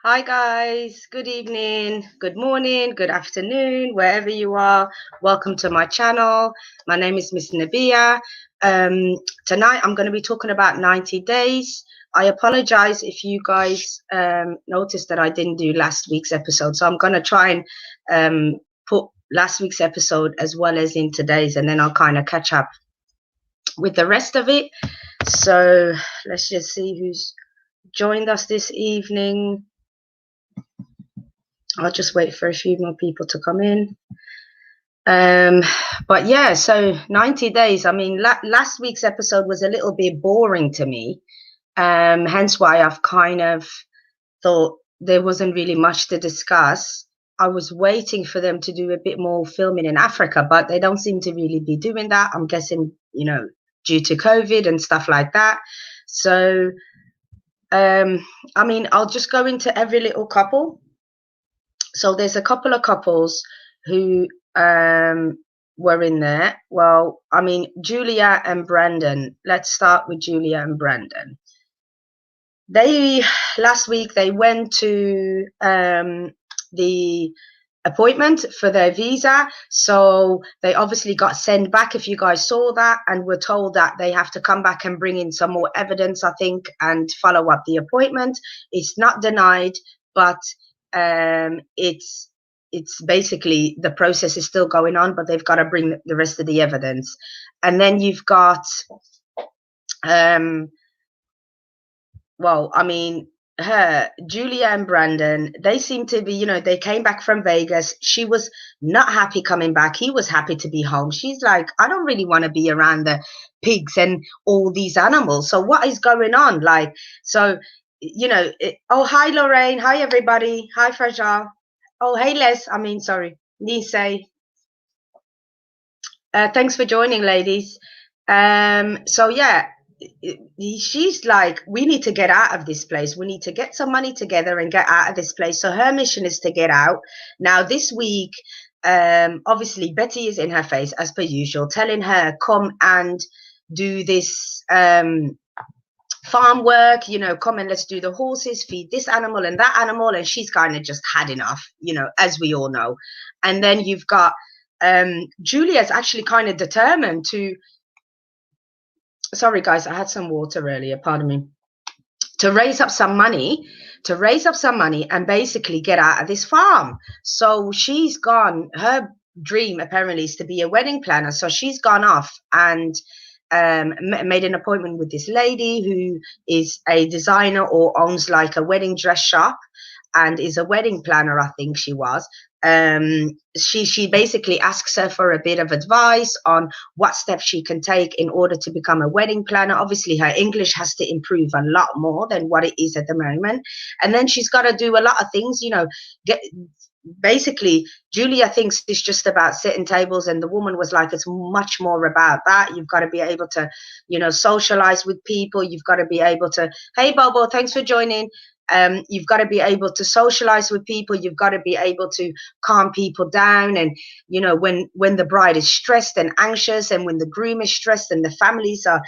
Hi guys, good evening, good morning, good afternoon, wherever you are. Welcome to my channel. My name is Miss Nabia. Tonight I'm going to be talking about 90 days. I apologize if you guys noticed that I didn't do last week's episode. So I'm going to try and put last week's episode as well as in today's, and then I'll kind of catch up with the rest of it. So let's just see who's joined us this evening. I'll just wait for a few more people to come in. But yeah, so 90 days. I mean, last week's episode was a little bit boring to me. Hence why I've kind of thought there wasn't really much to discuss. I was waiting for them to do a bit more filming in Africa, but they don't seem to really be doing that. I'm guessing, due to COVID and stuff like that. So, I mean, I'll just go into every little couple. So there's a couple of couples who were in there. Well, I mean, Julia and Brandon. Let's start with Julia and Brandon. Last week they went to the appointment for their visa, so they obviously got sent back, if you guys saw that, and were told that they have to come back and bring in some more evidence, I think, and follow up the appointment. It's not denied, but it's basically the process is still going on, but they've got to bring the rest of the evidence. And then you've got well, I mean, Julia and Brandon, they seem to be, they came back from Vegas. She was not happy coming back. He was happy to be home. She's like, I don't really want to be around the pigs and all these animals. So what is going on? Like, so, oh, hi, Lorraine. Hi, everybody. Hi, Fragile. Oh, hey, sorry, Nisei. Thanks for joining, ladies. So yeah, she's like, we need to get out of this place. We need to get some money together and get out of this place. So her mission is to get out. Now this week, obviously Betty is in her face as per usual, telling her, come and do this farm work, come and let's do the horses, feed this animal and that animal. And she's kind of just had enough, as we all know. And then you've got Julia's actually kind of determined to, sorry guys, I had some water earlier, pardon me, to raise up some money and basically get out of this farm. So she's gone, her dream apparently is to be a wedding planner. So she's gone off and made an appointment with this lady who is a designer or owns like a wedding dress shop and is a wedding planner, I think she was. She basically asks her for a bit of advice on what steps she can take in order to become a wedding planner. Obviously, her English has to improve a lot more than what it is at the moment. And then she's got to do a lot of things, basically Julia thinks it's just about setting tables, and the woman was like, it's much more about that. You've got to be able to, socialize with people. You've got to be able to, hey Bobo, thanks for joining. You've got to be able to socialize with people. You've got to be able to calm people down. And, when the bride is stressed and anxious, and when the groom is stressed and the families are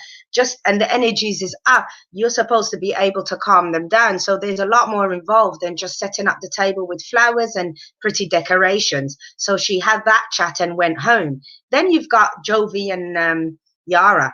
and the energies is up, you're supposed to be able to calm them down. So there's a lot more involved than just setting up the table with flowers and pretty decorations. So she had that chat and went home. Then you've got Jovi and Yara.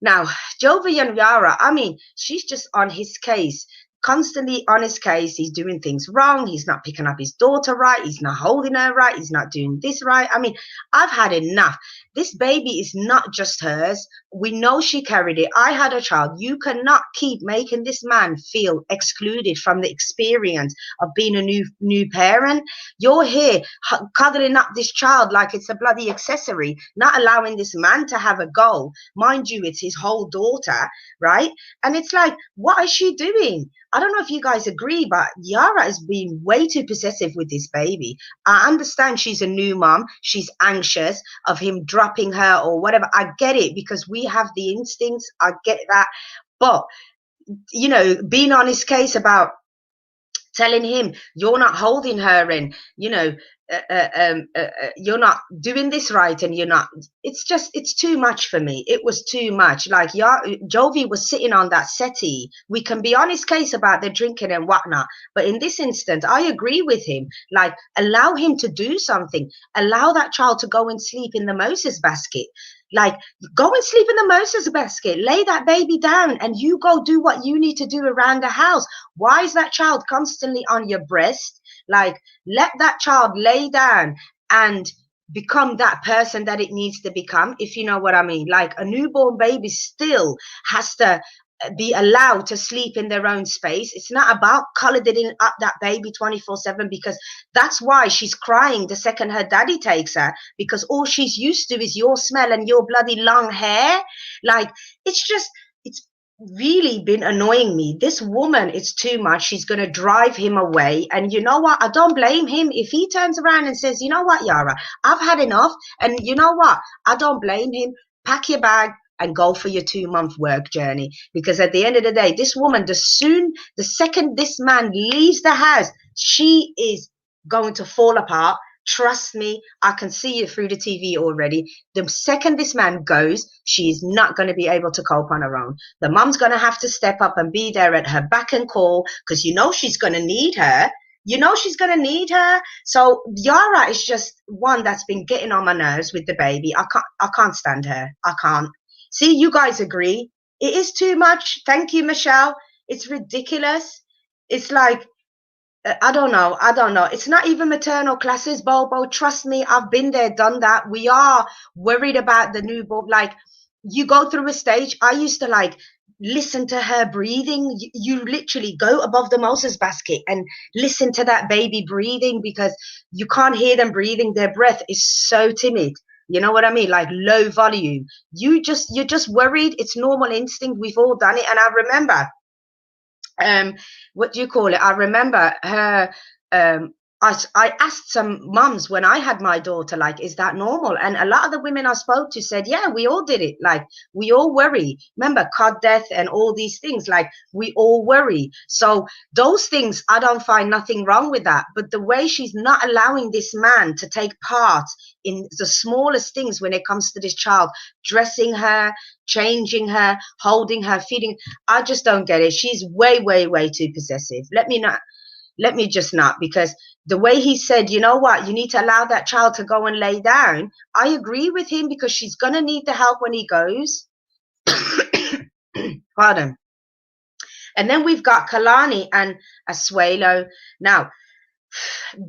Now, Jovi and Yara, I mean, she's just on his case, constantly on his case. He's doing things wrong. He's not picking up his daughter right. He's not holding her right. He's not doing this right. I mean, I've had enough. This baby is not just hers. We know she carried it. I had a child. You cannot keep making this man feel excluded from the experience of being a new parent. You're here cuddling up this child like it's a bloody accessory, not allowing this man to have a go. Mind you, it's his whole daughter, right? And it's like, what is she doing? I don't know if you guys agree, but Yara is being way too possessive with this baby. I understand she's a new mom. She's anxious of him dropping her or whatever. I get it, because we have the instincts. I get that. But, being on his case about telling him you're not holding her, and, you're not doing this right, and you're not, it's too much for me. It was too much. Like, Jovi was sitting on that settee. We can be on his case about the drinking and whatnot, but in this instance I agree with him. Like, allow him to do something. Allow that child to go and sleep in the Moses basket. Like, go and sleep in the Moses basket, lay that baby down, and you go do what you need to do around the house. Why is that child constantly on your breast? Like, let that child lay down and become that person that it needs to become, if you know what I mean. Like, a newborn baby still has to be allowed to sleep in their own space. It's not about collaring up that baby 24/7, because that's why she's crying the second her daddy takes her, because all she's used to is your smell and your bloody long hair. Like, it's really been annoying me. This woman, it's too much. She's going to drive him away. And you know what? I don't blame him if he turns around and says, you know what, Yara, I've had enough. And you know what? I don't blame him. Pack your bag and go for your 2-month work journey. Because at the end of the day, this woman, the second this man leaves the house, she is going to fall apart. Trust me, I can see it through the TV already. The second this man goes, she is not going to be able to cope on her own. The mum's going to have to step up and be there at her beck and call, because you know she's going to need her. You know she's going to need her. So Yara is just one that's been getting on my nerves with the baby. I can't stand her. I can't. See, you guys agree. It is too much. Thank you, Michelle. It's ridiculous. It's like, I don't know. It's not even maternal classes, Bobo. Trust me, I've been there, done that. We are worried about the newborn. Like, you go through a stage. I used to, like, listen to her breathing. You literally go above the Moses basket and listen to that baby breathing, because you can't hear them breathing. Their breath is so timid. You know what I mean? Like, low volume. You're just worried. It's normal instinct. We've all done it. And I remember, what do you call it? I remember her. I asked some mums when I had my daughter, like, is that normal? And a lot of the women I spoke to said, yeah, we all did it. Like, we all worry. Remember, cod death and all these things. Like, we all worry. So those things, I don't find nothing wrong with that. But the way she's not allowing this man to take part in the smallest things when it comes to this child, dressing her, changing her, holding her, feeding, I just don't get it. She's way, way, way too possessive. Let me just not, because the way he said, you know what, you need to allow that child to go and lay down. I agree with him, because she's going to need the help when he goes. Pardon. And then we've got Kalani and Asuelo. Now,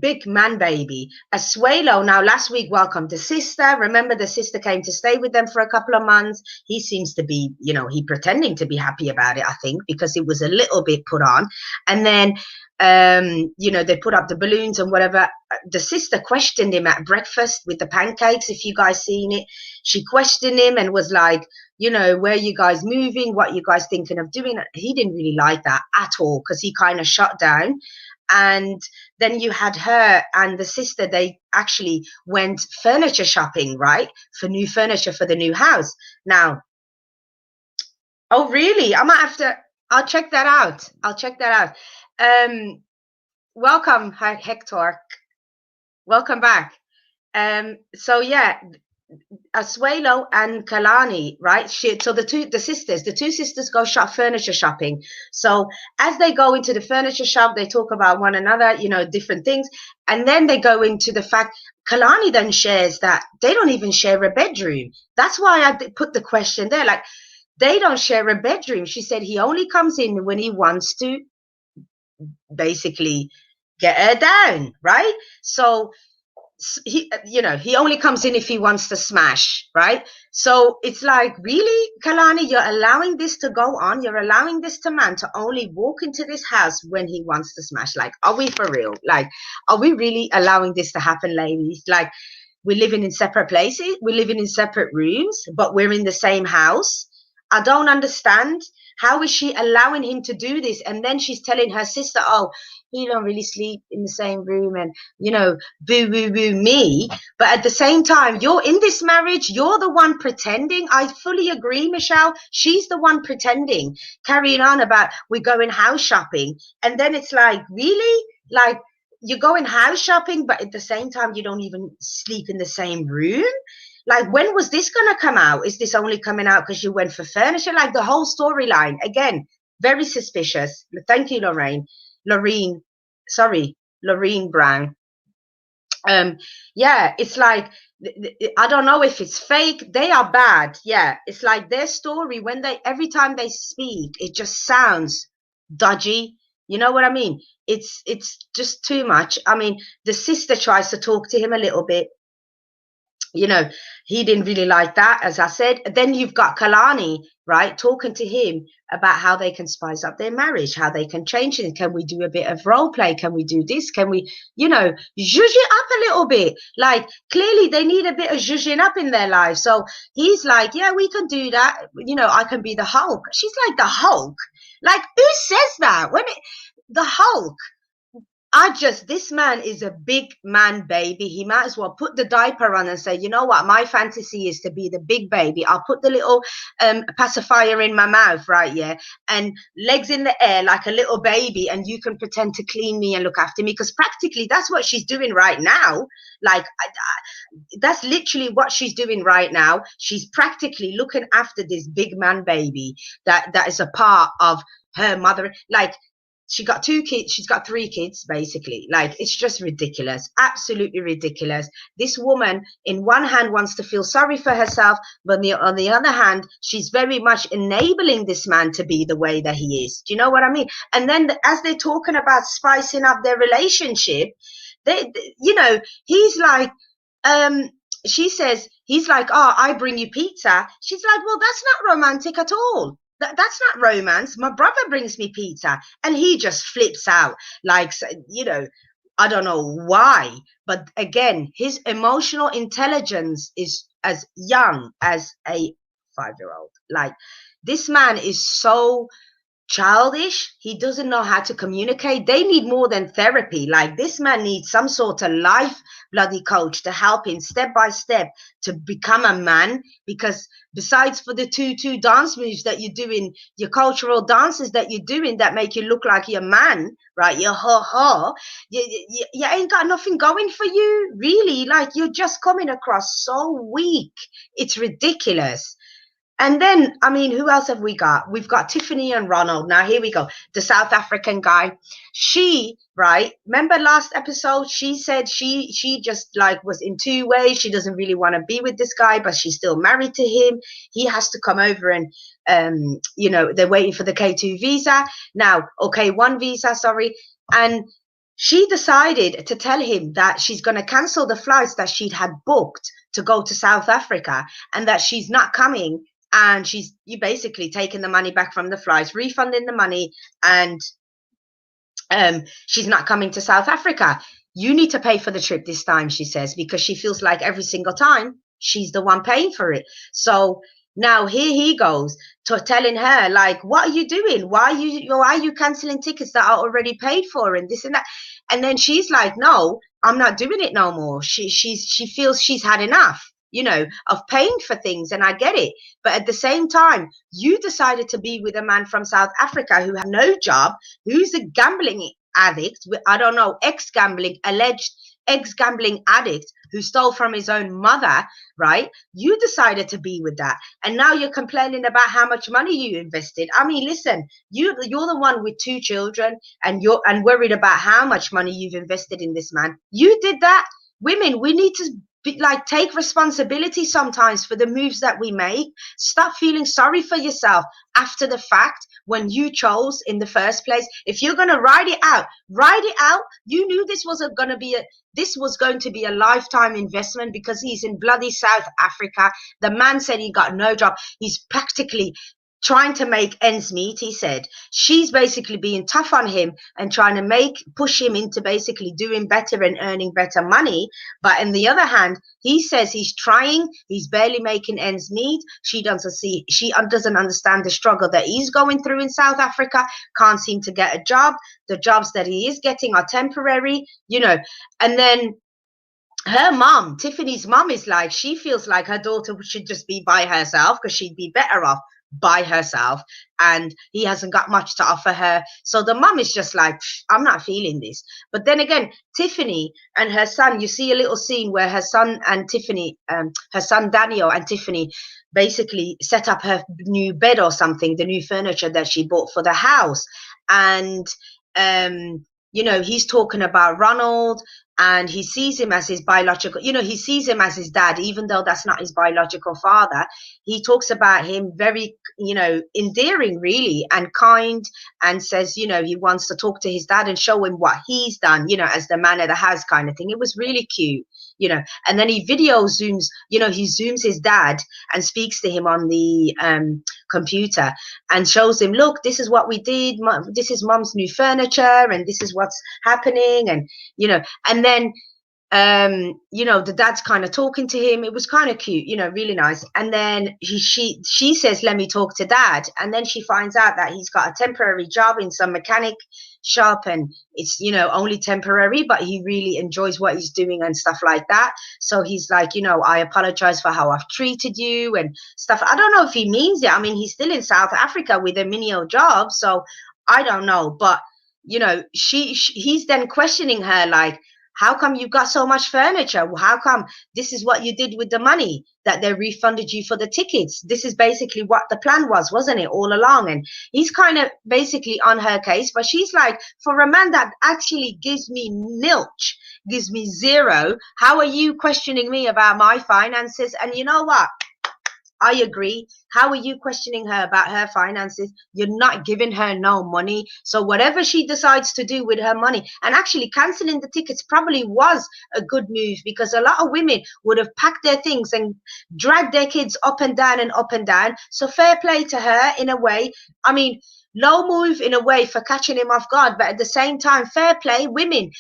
big man baby. Asuelo now last week welcomed the sister. Remember, the sister came to stay with them for a couple of months. He seems to be, he pretending to be happy about it, I think, because it was a little bit put on. And then they put up the balloons and whatever. The sister questioned him at breakfast with the pancakes, if you guys seen it. She questioned him and was like, where you guys moving, what you guys thinking of doing. He didn't really like that at all, because he kind of shut down. And then you had her and the sister, they actually went furniture shopping, right, for new furniture for the new house. Now, oh really, I'll check that out. Welcome, Hector. Welcome back. So yeah, Asuelo and Kalani, right? So the two sisters go furniture shopping. So as they go into the furniture shop, they talk about one another, different things. And then they go into the fact, Kalani then shares that they don't even share a bedroom. That's why I put the question there. Like, they don't share a bedroom. She said he only comes in when he wants to basically get her down, right? So he only comes in if he wants to smash, right? So it's like, really, Kalani, you're allowing this to go on? You're allowing this man to only walk into this house when he wants to smash? Like, are we for real? Like, are we really allowing this to happen, ladies? Like, we're living in separate places, we're living in separate rooms, but we're in the same house. I don't understand. How is she allowing him to do this? And then she's telling her sister, oh, he don't really sleep in the same room, and boo boo boo me. But at the same time, you're in this marriage, you're the one pretending. I fully agree, Michelle. She's the one pretending, carrying on about we're going house shopping. And then it's like, really? Like, you're going house shopping, but at the same time, you don't even sleep in the same room. Like, when was this going to come out? Is this only coming out because you went for furniture? Like, the whole storyline, again, very suspicious. Thank you, Lorraine Brown. Yeah, it's like, I don't know if it's fake. They are bad. Yeah, it's like their story, when every time they speak, it just sounds dodgy. You know what I mean? It's just too much. I mean, the sister tries to talk to him a little bit. You know, he didn't really like that, as I said. Then you've got Kalani, right, talking to him about how they can spice up their marriage, how they can change it. Can we do a bit of role play? Can we do this? Can we, zhuzh it up a little bit? Like, clearly they need a bit of zhuzhing up in their life. So he's like, yeah, we can do that. I can be the Hulk. She's like, the Hulk? Like, who says that? The Hulk? This man is a big man baby. He might as well put the diaper on and say, you know what, my fantasy is to be the big baby. I'll put the little pacifier in my mouth, right? Yeah. And legs in the air like a little baby, and you can pretend to clean me and look after me. Because practically that's what she's doing right now. Like, that's literally what she's doing right now. She's practically looking after this big man baby that is a part of her mother. Like, she got 2 kids. She's got 3 kids, basically. Like, it's just ridiculous. Absolutely ridiculous. This woman, in one hand, wants to feel sorry for herself, but on the other hand, she's very much enabling this man to be the way that he is. Do you know what I mean? And then as they're talking about spicing up their relationship, he's like, she says, he's like, oh, I bring you pizza. She's like, well, that's not romantic at all. That's not romance. My brother brings me pizza. And he just flips out. Like, I don't know why. But again, his emotional intelligence is as young as a 5-year-old. Like, this man is so childish. He doesn't know how to communicate. They need more than therapy. Like, this man needs some sort of life bloody coach to help him step by step to become a man. Because besides for the two dance moves that you're doing, your cultural dances that you're doing that make you look like you're a man, right? You're you ain't got nothing going for you, really. Like, you're just coming across so weak. It's ridiculous. And then, I mean, who else have we got? We've got Tiffany and Ronald. Now, here we go. The South African guy. She, right? Remember last episode? She said she just like was in 2 ways. She doesn't really want to be with this guy, but she's still married to him. He has to come over and, they're waiting for the K2 visa. Now, okay, 1 visa, sorry. And she decided to tell him that she's going to cancel the flights that she'd had booked to go to South Africa, and that she's not coming. And you basically taking the money back from the flights, refunding the money, and she's not coming to South Africa. You need to pay for the trip this time, she says, because she feels like every single time she's the one paying for it. So now here he goes to telling her, like, what are you doing? Why are you canceling tickets that are already paid for, and this and that? And then she's like, no, I'm not doing it no more. She feels she's had enough, of paying for things, and I get it. But at the same time, you decided to be with a man from South Africa who had no job, who's a gambling addict, I don't know, alleged ex-gambling addict who stole from his own mother, right? You decided to be with that. And now you're complaining about how much money you invested. I mean, listen, you're the one with 2 children, and worried about how much money you've invested in this man. You did that. Women, we need to take responsibility sometimes for the moves that we make. Stop feeling sorry for yourself after the fact when you chose in the first place. If you're going to ride it out. You knew this was going to be a lifetime investment, because he's in bloody South Africa. The man said he got no job. He's practically trying to make ends meet, he said. She's basically being tough on him and trying to push him into basically doing better and earning better money. But on the other hand, he says he's trying, he's barely making ends meet. She doesn't understand the struggle that he's going through in South Africa, can't seem to get a job. The jobs that he is getting are temporary, and then her mom, Tiffany's mom, is like, she feels like her daughter should just be by herself because she'd be better off. by herself, and he hasn't got much to offer her. So the mum is just like, I'm not feeling this. But then again, Tiffany and her son, you see a little scene where her son and Tiffany, her son Daniel and Tiffany basically set up her new bed or something, the new furniture that she bought for the house. And you know, he's talking about Ronald, and he sees him as his biological, you know, he sees him as his dad, even though that's not his biological father. He talks about him very, you know, endearing really, and kind, and says, you know, he wants to talk to his dad and show him what he's done, you know, as the man of the house kind of thing. It was really cute, you know. And then he video zooms, you know, he zooms his dad and speaks to him on the computer and shows him, look, this is what we did, this is mom's new furniture, and this is what's happening. And you know, and then you know, the dad's kind of talking to him. It was kind of cute, you know, really nice. And then she says, let me talk to dad. And then she finds out that he's got a temporary job in some mechanic shop, and it's, you know, only temporary, but he really enjoys what he's doing and stuff like that. So he's like, you know, I apologize for how I've treated you and stuff. I don't know if he means it. I mean, he's still in South Africa with a menial job, so I don't know. But you know, he's then questioning her, like, how come you've got so much furniture? How come this is what you did with the money that they refunded you for the tickets? This is basically what the plan was, wasn't it, all along? And he's kind of basically on her case, but she's like, for a man that actually gives me nilch, gives me zero, how are you questioning me about my finances? And you know what? I agree. How are you questioning her about her finances? You're not giving her no money. So whatever she decides to do with her money, and actually canceling the tickets probably was a good move, because a lot of women would have packed their things and dragged their kids up and down and up and down. So fair play to her in a way. I mean, low move in a way for catching him off guard, but at the same time, fair play, women.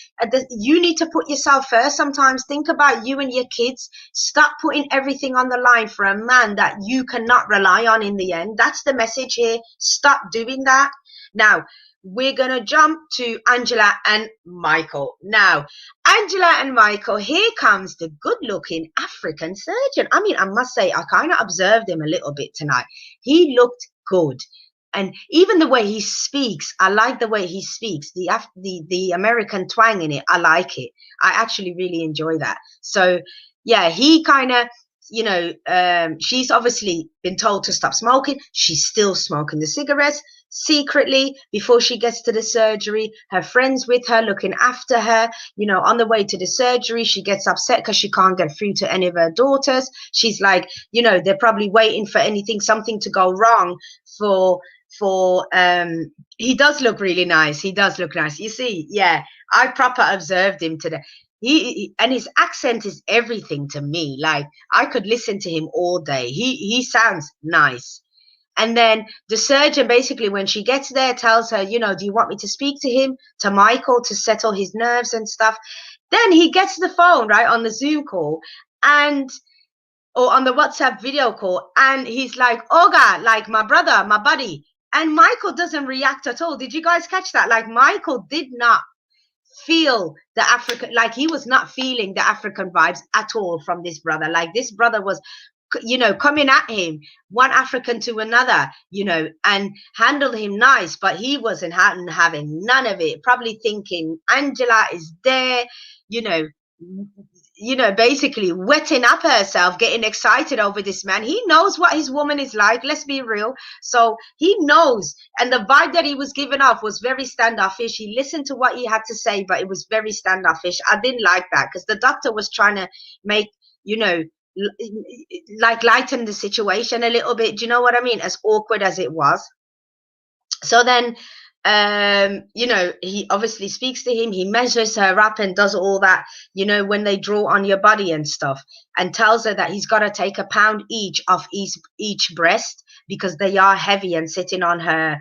You need to put yourself first. Sometimes think about you and your kids. Stop putting everything on the line for a man that you cannot rely on in the end. That's the message here. Stop doing that. Now, we're going to jump to Angela and Michael. Now, Angela and Michael, here comes the good-looking African surgeon. I mean, I must say, I kind of observed him a little bit tonight. He looked good. And even the way he speaks, I like the way he speaks. The American twang in it, I like it. I actually really enjoy that. So, yeah, he kind of, you know, she's obviously been told to stop smoking. She's still smoking the cigarettes secretly before she gets to the surgery. Her friend's with her, looking after her. You know, on the way to the surgery, she gets upset because she can't get through to any of her daughters. She's like, you know, they're probably waiting for something to go wrong for he does look really nice. He does look nice. You see, yeah, I proper observed him today. He and his accent is everything to me. Like, I could listen to him all day. He sounds nice. And then the surgeon, basically, when she gets there, tells her, you know, do you want me to speak to him, to Michael, to settle his nerves and stuff? Then he gets the phone, right, on the Zoom call, or on the WhatsApp video call, and he's like, Olga, like, my brother, my buddy. And Michael doesn't react at all. Did you guys catch that? Like, Michael did not feel the African, like, he was not feeling the African vibes at all from this brother. Like, this brother was, you know, coming at him, one African to another, you know, and handled him nice, but he wasn't having none of it. Probably thinking Angela is there, you know, basically wetting up herself, getting excited over this man. He knows what his woman is like, let's be real. So he knows, and the vibe that he was giving off was very standoffish. He listened to what he had to say, but it was very standoffish. I didn't like that, because the doctor was trying to make, you know, like, lighten the situation a little bit. Do you know what I mean? As awkward as it was. So then you know, he obviously speaks to him. He measures her up and does all that, you know, when they draw on your body and stuff, and tells her that he's got to take a pound each off each breast, because they are heavy and sitting on her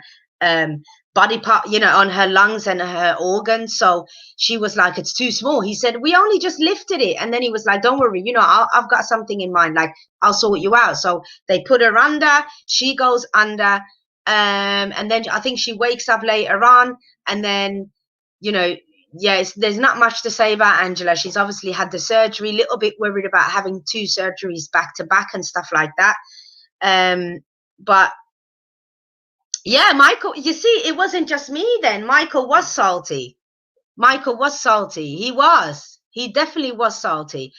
body part, you know, on her lungs and her organs. So she was like, it's too small. He said, we only just lifted it. And then he was like, don't worry, you know, I've got something in mind, like, I'll sort you out. So they put her under, she goes under, and then I think she wakes up later on, and then, you know, yes, there's not much to say about Angela. She's obviously had the surgery, a little bit worried about having 2 surgeries back to back and stuff like that. But Yeah, Michael, you see, it wasn't just me then. Michael was salty. Michael was salty. He was. He definitely was salty.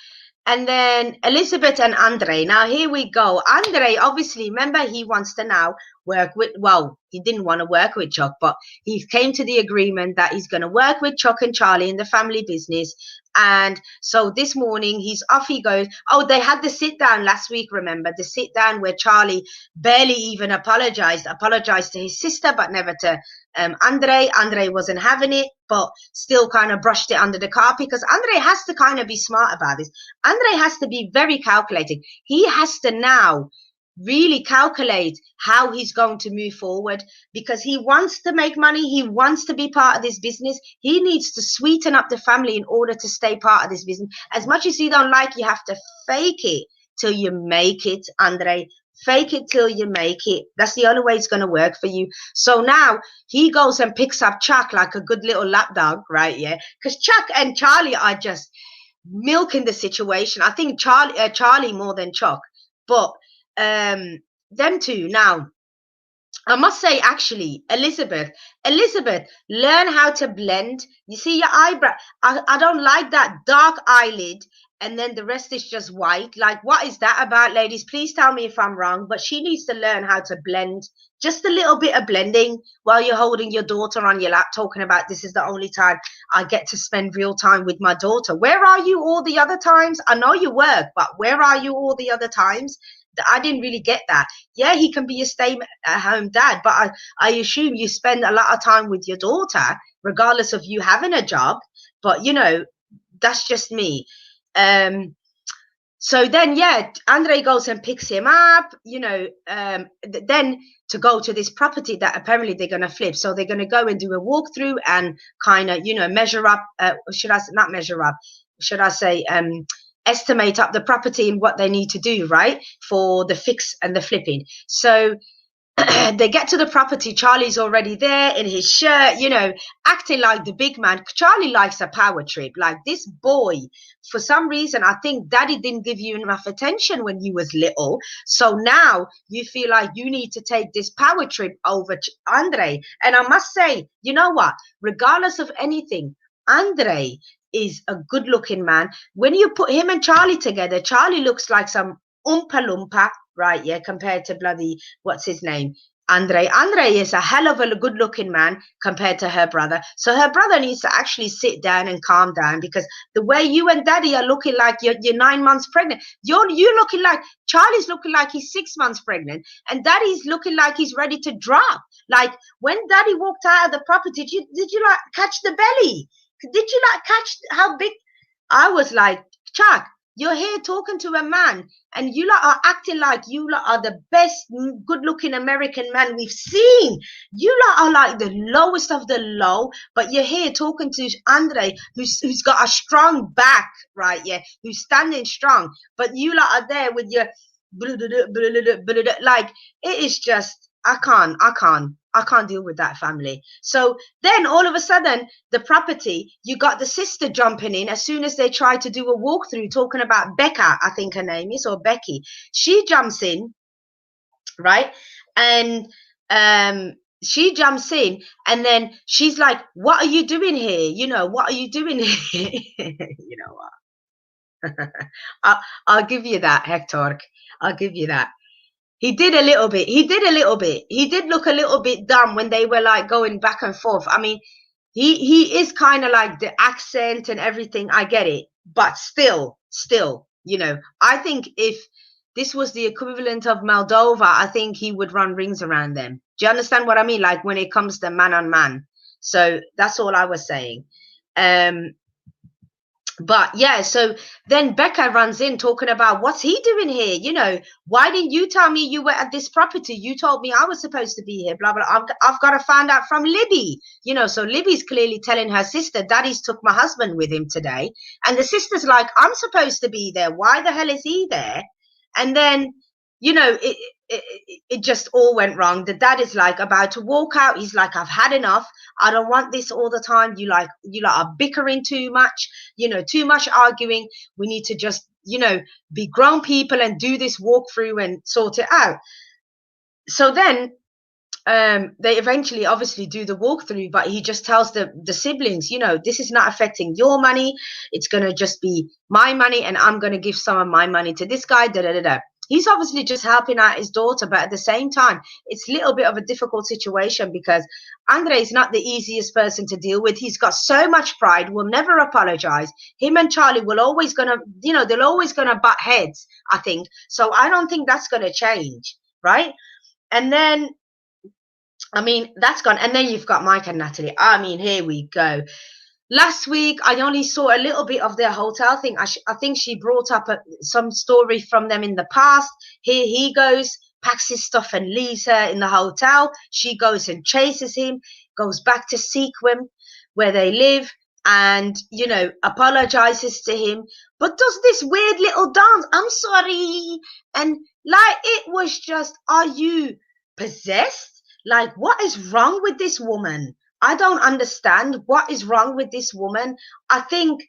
And then Elizabeth and Andre. Now here we go. Andre, obviously, remember he wants to now work with, well, he didn't want to work with Chuck, but he came to the agreement that he's going to work with Chuck and Charlie in the family business. And so this morning he's off he goes. Oh, they had the sit down last week, remember? The sit down where Charlie barely even apologized to his sister, but never to Andre. Andre wasn't having it, but still kind of brushed it under the carpet because Andre has to kind of be smart about this. Andre has to be very calculating. He has to now really calculate how he's going to move forward because he wants to make money. He wants to be part of this business. He needs to sweeten up the family in order to stay part of this business. As much as you don't like, you have to fake it till you make it, Andre. Fake it till you make it. That's the only way it's going to work for you. So now he goes and picks up Chuck like a good little lapdog, right? Yeah. Because Chuck and Charlie are just milking the situation. I think Charlie more than Chuck, but them two now. I must say, actually, Elizabeth, learn how to blend. You see your eyebrow. I don't like that dark eyelid, and then the rest is just white. Like, what is that about, ladies? Please tell me if I'm wrong. But she needs to learn how to blend. Just a little bit of blending while you're holding your daughter on your lap, talking about this is the only time I get to spend real time with my daughter. Where are you all the other times? I know you work, but where are you all the other times? I didn't really get that. Yeah, he can be a stay-at-home dad, but I assume you spend a lot of time with your daughter, regardless of you having a job. But, you know, that's just me. So then, yeah, Andre goes and picks him up, you know, then to go to this property that apparently they're going to flip. So they're going to go and do a walkthrough and kind of, you know, measure up, not measure up, should I say, estimate up the property and what they need to do, right, for the fix and the flipping. So they get to the property. Charlie's already there in his shirt, you know, acting like the big man. Charlie likes a power trip. Like this boy, for some reason, I think daddy didn't give you enough attention when you was little. So now you feel like you need to take this power trip over Andre. And I must say, you know what? Regardless of anything, Andre is a good looking man. When you put him and Charlie together, Charlie looks like some Oompa Loompa, right? Yeah, compared to bloody, what's his name? Andre. Andre is a hell of a good looking man compared to her brother. So her brother needs to actually sit down and calm down because the way you and daddy are looking like you're 9 months pregnant, you're looking like Charlie's looking like he's 6 months pregnant, and daddy's looking like he's ready to drop. Like when daddy walked out of the property, did you like catch the belly? Did you like catch how big? I was like, Chuck, you're here talking to a man and you lot are acting like you lot are the best good looking American man we've seen. You lot are like the lowest of the low, but you're here talking to Andre who's got a strong back, right? Yeah, who's standing strong, but you lot are there with your like it is just I can't deal with that family. So then all of a sudden, the property, you got the sister jumping in as soon as they try to do a walkthrough talking about Becca, I think her name is, or Becky. She jumps in, right? And she jumps in and then she's like, what are you doing here? You know, what are you doing here? You know what? I'll give you that, Hector. I'll give you that. He did a little bit. He did a little bit. He did look a little bit dumb when they were like going back and forth. I mean, he is kind of like the accent and everything. I get it, but still, you know, I think if this was the equivalent of Moldova, I think he would run rings around them. Do you understand what I mean? Like when it comes to man on man. So that's all I was saying. But yeah, so then Becca runs in talking about what's he doing here? You know, why didn't you tell me you were at this property? You told me I was supposed to be here, blah, blah. I've got to find out from Libby. You know, so Libby's clearly telling her sister, Daddy's took my husband with him today. And the sister's like, I'm supposed to be there. Why the hell is he there? And then, you know, it just all went wrong. The dad is like about to walk out. He's like, I've had enough. I don't want this all the time. You like are bickering too much, you know, too much arguing. We need to just, you know, be grown people and do this walkthrough and sort it out. So then they eventually obviously do the walkthrough, but he just tells the siblings, you know, this is not affecting your money. It's going to just be my money, and I'm going to give some of my money to this guy. Da, da, da, da. He's obviously just helping out his daughter, but at the same time, it's a little bit of a difficult situation because Andre is not the easiest person to deal with. He's got so much pride, will never apologize. Him and Charlie will always going to, you know, they're always going to butt heads, I think. So I don't think that's going to change, right? And then I mean, that's gone. And then you've got Mike and Natalie. I mean, here we go. Last week, I only saw a little bit of their hotel thing. I think she brought up some story from them in the past. Here he goes, packs his stuff and leaves her in the hotel. She goes and chases him, goes back to Sequim, where they live, and, you know, apologizes to him, but does this weird little dance. I'm sorry. And like, it was just, are you possessed? Like, what is wrong with this woman? I don't understand what is wrong with this woman. I think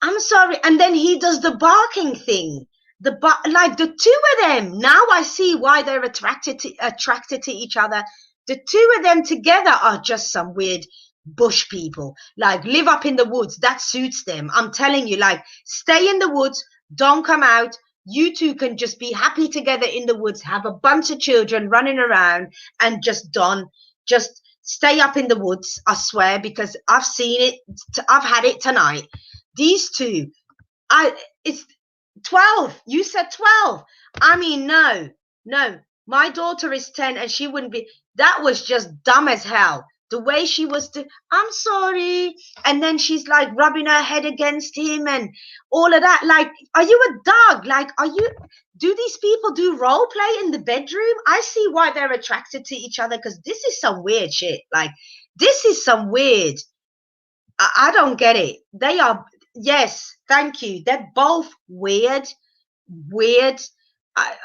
I'm sorry. And then he does the barking thing. Like the two of them. Now I see why they're attracted to each other. The two of them together are just some weird bush people. Like, live up in the woods. That suits them. I'm telling you, like, stay in the woods. Don't come out. You two can just be happy together in the woods, have a bunch of children running around, and just stay up in the woods, I swear, because I've seen it. I've had it tonight. These two, it's 12. You said 12. I mean, no. My daughter is 10 and she wouldn't be. That was just dumb as hell. The way she was, I'm sorry. And then she's like rubbing her head against him and all of that. Like, are you a dog? Like, do these people do role play in the bedroom? I see why they're attracted to each other, because this is some weird shit. Like, this is some weird. I don't get it. They are, yes, thank you. They're both weird.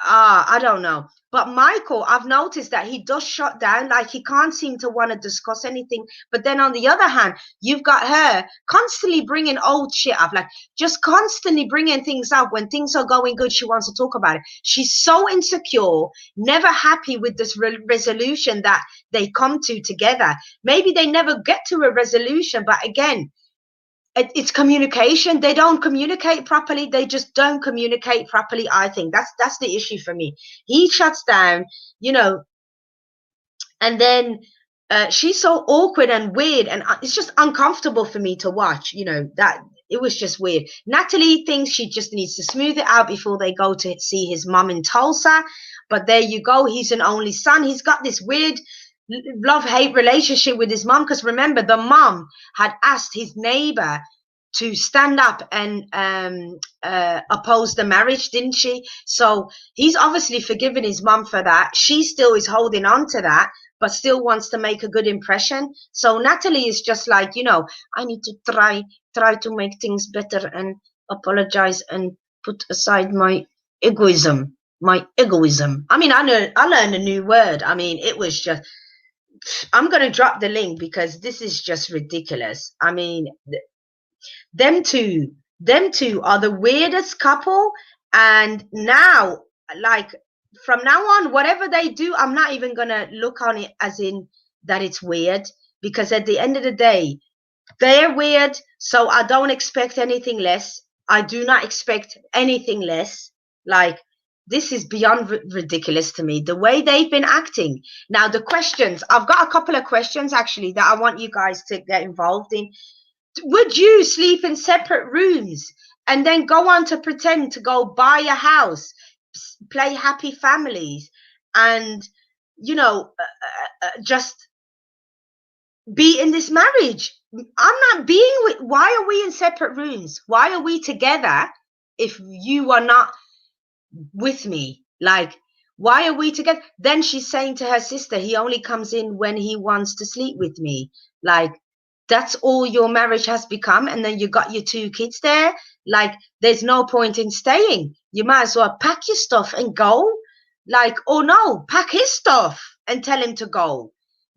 I don't know. But Michael, I've noticed that he does shut down, like he can't seem to want to discuss anything. But then on the other hand, you've got her constantly bringing old shit up, like just constantly bringing things up. When things are going good, she wants to talk about it. She's so insecure, never happy with this resolution that they come to together. Maybe they never get to a resolution, but again, it's communication. They don't communicate properly. They just don't communicate properly. I think that's the issue for me. He shuts down, you know, and then she's so awkward and weird, and it's just uncomfortable for me to watch. You know, that it was just weird. Natalie thinks she just needs to smooth it out before they go to see his mom in Tulsa. But there you go. He's an only son. He's got this weird love-hate relationship with his mom, because remember, the mom had asked his neighbor to stand up and oppose the marriage, didn't she? So he's obviously forgiven his mom for that. She still is holding on to that, but still wants to make a good impression. So Natalie is just like, you know, I need to try to make things better and apologize and put aside my egoism. I mean, I learned a new word. I mean, it was just, I'm going to drop the link because this is just ridiculous. I mean, them two are the weirdest couple. And now, like, from now on, whatever they do, I'm not even going to look on it as in that it's weird, because at the end of the day, they're weird. So I don't expect anything less. I do not expect anything less. Like, this is beyond ridiculous to me, the way they've been acting. Now, the questions, I've got a couple of questions actually that I want you guys to get involved in. Would you sleep in separate rooms and then go on to pretend to go buy a house, play happy families, and, you know, just be in this marriage? I'm not being with. Why are we in separate rooms? Why are we together if you are not with me? Like, why are we together? Then she's saying to her sister, he only comes in when he wants to sleep with me. Like, that's all your marriage has become. And then you got your two kids there. Like, there's no point in staying. You might as well pack your stuff and go. Like, or no, pack his stuff and tell him to go.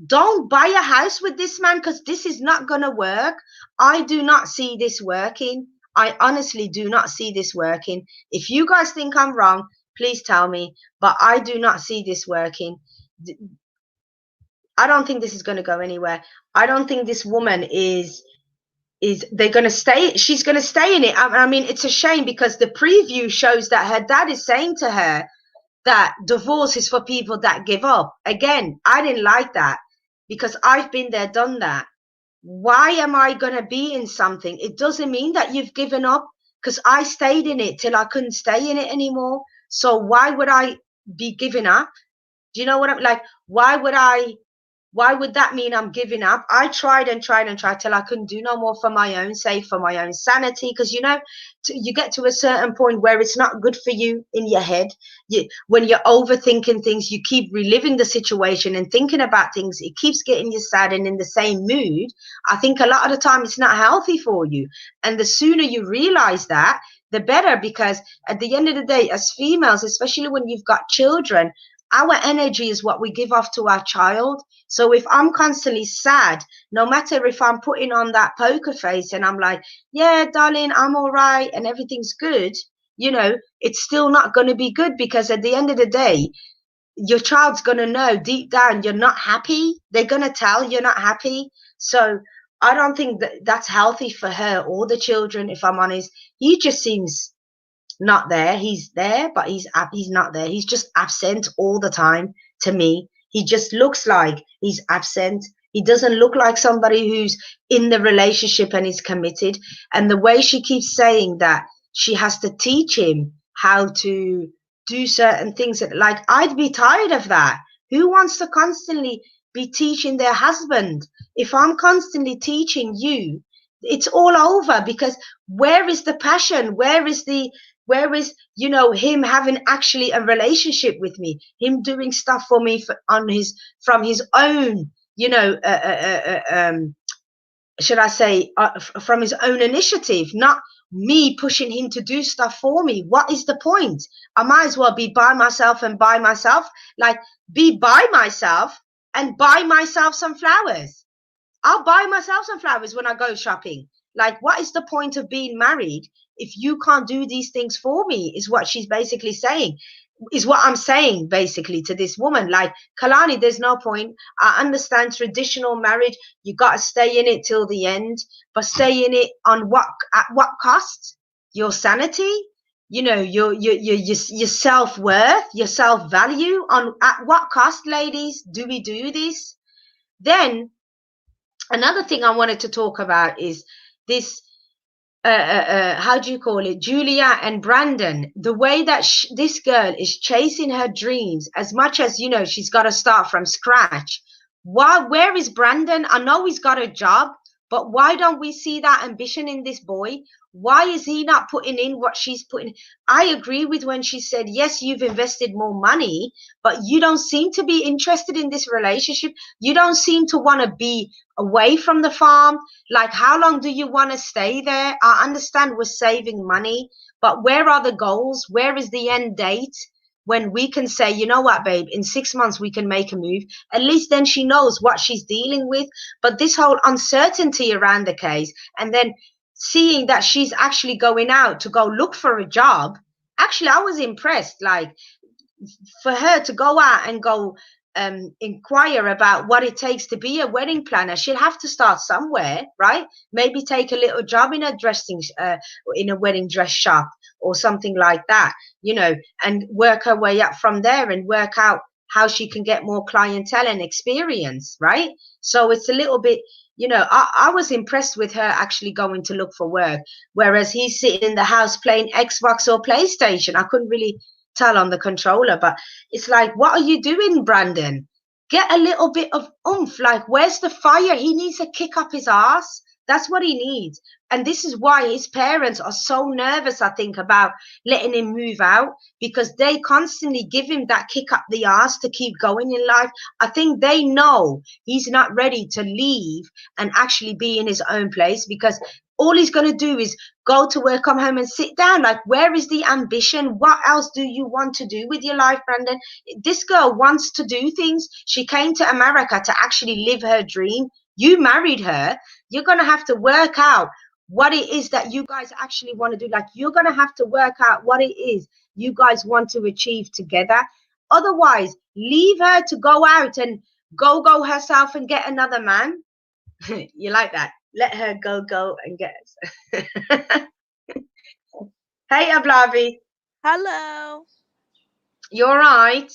Don't buy a house with this man, because this is not going to work. I do not see this working. I honestly do not see this working. If you guys think I'm wrong, please tell me. But I do not see this working. I don't think this is going to go anywhere. I don't think this woman is they're going to stay, she's going to stay in it. I mean, it's a shame because the preview shows that her dad is saying to her that divorce is for people that give up. Again, I didn't like that because I've been there, done that. Why am I going to be in something? It doesn't mean that you've given up, because I stayed in it till I couldn't stay in it anymore. So why would I be giving up? Do you know what I'm like? Why would that mean I'm giving up? I tried and tried and tried till I couldn't do no more for my own sake, for my own sanity. Because, you know, you get to a certain point where it's not good for you in your head. When you're overthinking things, you keep reliving the situation and thinking about things. It keeps getting you sad and in the same mood. I think a lot of the time it's not healthy for you. And the sooner you realize that, the better. Because at the end of the day, as females, especially when you've got children, our energy is what we give off to our child. So if I'm constantly sad, no matter if I'm putting on that poker face and I'm like, yeah, darling, I'm all right and everything's good, you know, it's still not going to be good, because at the end of the day, your child's going to know deep down you're not happy. They're going to tell you're not happy. So I don't think that that's healthy for her or the children, if I'm honest. He just seems not there. He's there, but he's not there. He's just absent all the time to me. He just looks like he's absent. He doesn't look like somebody who's in the relationship and is committed. And the way she keeps saying that she has to teach him how to do certain things, like, I'd be tired of that. Who wants to constantly be teaching their husband? If I'm constantly teaching you, it's all over, because where is the passion? Where is, you know, him having actually a relationship with me, him doing stuff for me from his own, you know, should I say, from his own initiative, not me pushing him to do stuff for me? What is the point? I might as well be by myself and buy myself, like, be by myself and buy myself some flowers. I'll buy myself some flowers when I go shopping. Like, what is the point of being married if you can't do these things for me? Is what she's basically saying. Is what I'm saying basically to this woman. Like, Kalani, there's no point. I understand traditional marriage, you got to stay in it till the end, but stay in it on what, at what cost? Your sanity, you know, your self-worth, your self-value. On at what cost, ladies, do we do this? Then another thing I wanted to talk about is this, how do you call it, Julia and Brandon, the way that this girl is chasing her dreams, as much as, you know, she's got to start from scratch. Where is Brandon? I know he's got a job, but why don't we see that ambition in this boy? Why is he not putting in what she's putting? I agree with when she said, yes, you've invested more money, but you don't seem to be interested in this relationship. You don't seem to want to be away from the farm. Like, how long do you want to stay there? I understand we're saving money, but where are the goals? Where is the end date? When we can say, you know what, babe, in 6 months we can make a move. At least then she knows what she's dealing with. But this whole uncertainty around the case, and then seeing that she's actually going out to go look for a job, actually, I was impressed. Like, for her to go out and go inquire about what it takes to be a wedding planner, she'll have to start somewhere, right? Maybe take a little job in a dressing, in a wedding dress shop or something like that, you know, and work her way up from there and work out how she can get more clientele and experience, right? So it's a little bit, you know, I was impressed with her actually going to look for work, whereas he's sitting in the house playing Xbox or PlayStation. I couldn't really tell on the controller, but it's like, what are you doing, Brandon? Get a little bit of oomph. Like, where's the fire? He needs to kick up his ass. That's what he needs. And this is why his parents are so nervous, I think, about letting him move out, because they constantly give him that kick up the ass to keep going in life. I think they know he's not ready to leave and actually be in his own place, because all he's going to do is go to work, come home and sit down. Like, where is the ambition? What else do you want to do with your life, Brandon? This girl wants to do things. She came to America to actually live her dream. You married her. You're going to have to work out what it is that you guys actually want to do. Like, you're going to have to work out what it is you guys want to achieve together. Otherwise, leave her to go out and go herself and get another man. You like that? Let her go and get. Hey, Ablavi, Hello. you all right?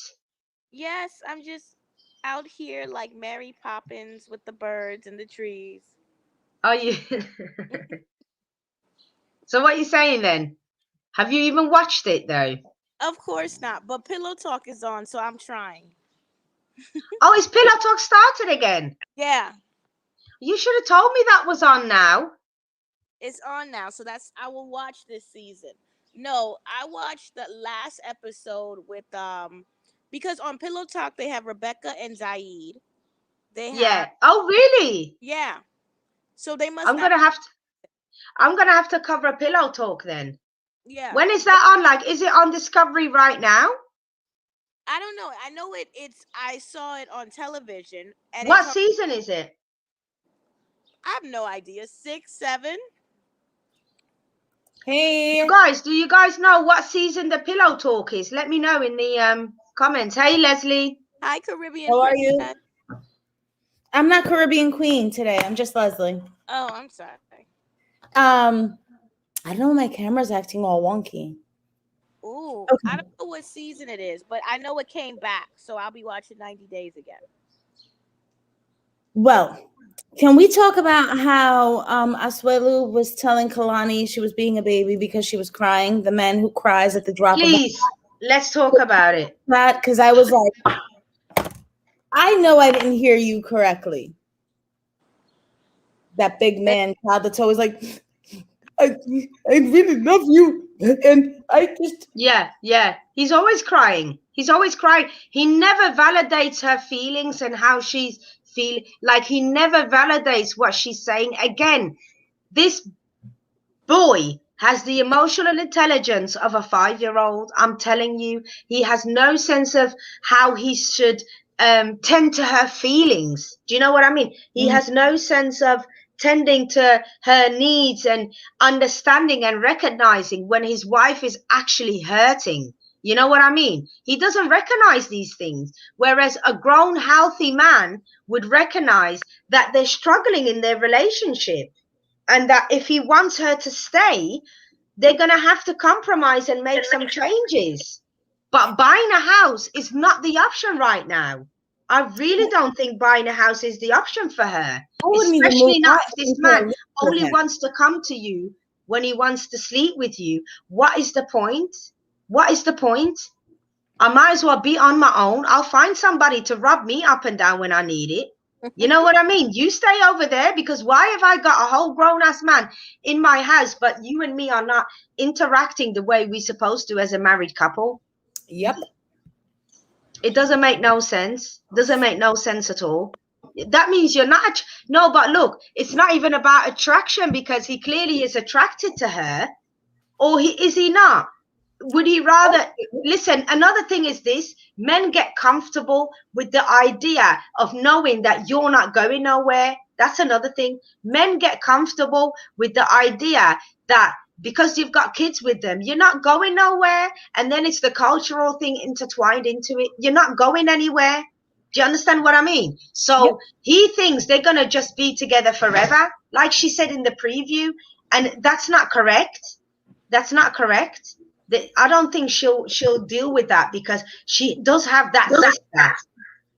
Yes, I'm just out here like Mary Poppins with the birds and the trees. Are you? So what are you saying then? Have you even watched it though? Of course not, but Pillow Talk is on, so I'm trying. Oh, is Pillow Talk started again? Yeah, You should have told me that was on now. it's on now, so that's I will watch this season. No, I watched the last episode with because on Pillow Talk they have Rebecca and Zaid. They have Yeah. Oh, really? yeah. So they must I'm have gonna have to. I'm gonna have to cover Pillow Talk then. yeah. When is that on? Like, is it on Discovery right now? I don't know. I know it's I saw it on television and What it's on season is it? I have no idea. 6, 7. Hey, Do you guys know what season the Pillow Talk is? Let me know in the comments. Hey, Leslie. Hi, Caribbean how are you? Princess. I'm not Caribbean Queen today. I'm just Leslie. Oh, I'm sorry. I don't know. My camera's acting all wonky. Ooh, I Okay. don't know what season it is, but I know it came back, so I'll be watching 90 Days again. Well, can we talk about how Asuelu was telling Kalani she was being a baby because she was crying? The man who cries at the drop of Please, let's talk about it. that. Because I was like, I know I didn't hear you correctly. That big man child that's always like, I, I really love you, and I just Yeah. He's always crying. He's always crying. He never validates her feelings and how she's feel. Like he never validates what she's saying. Again, this boy has the emotional intelligence of a 5-year-old. I'm telling you, he has no sense of how he should tend to her feelings. Do you know what I mean? He has no sense of tending to her needs and understanding and recognizing when his wife is actually hurting. You know what I mean? He doesn't recognize these things. Whereas a grown, healthy man would recognize that they're struggling in their relationship, and that if he wants her to stay, they're going to have to compromise and make some changes. But buying a house is not the option right now. I really don't think buying a house is the option for her, I wouldn't even move especially not out if this until I man lived with only him. wants to come to you when he wants to sleep with you. What is the point? What is the point? I might as well be on my own. I'll find somebody to rub me up and down when I need it. You know what I mean? You stay over there, because why have I got a whole grown ass man in my house, but you and me are not interacting the way we're supposed to as a married couple? Yep. It doesn't make no sense. Doesn't make no sense at all. That means you're not. No, but look, it's not even about attraction, because he clearly is attracted to her, or is he not? Would he rather listen? Another thing is this: men get comfortable with the idea of knowing that you're not going nowhere. That's another thing. Men get comfortable with the idea that because you've got kids with them, you're not going nowhere. And then it's the cultural thing intertwined into it. You're not going anywhere. Do you understand what I mean? Yep. So he thinks they're going to just be together forever, like she said in the preview. And that's not correct. That's not correct. I don't think she'll deal with that, because she does have that sister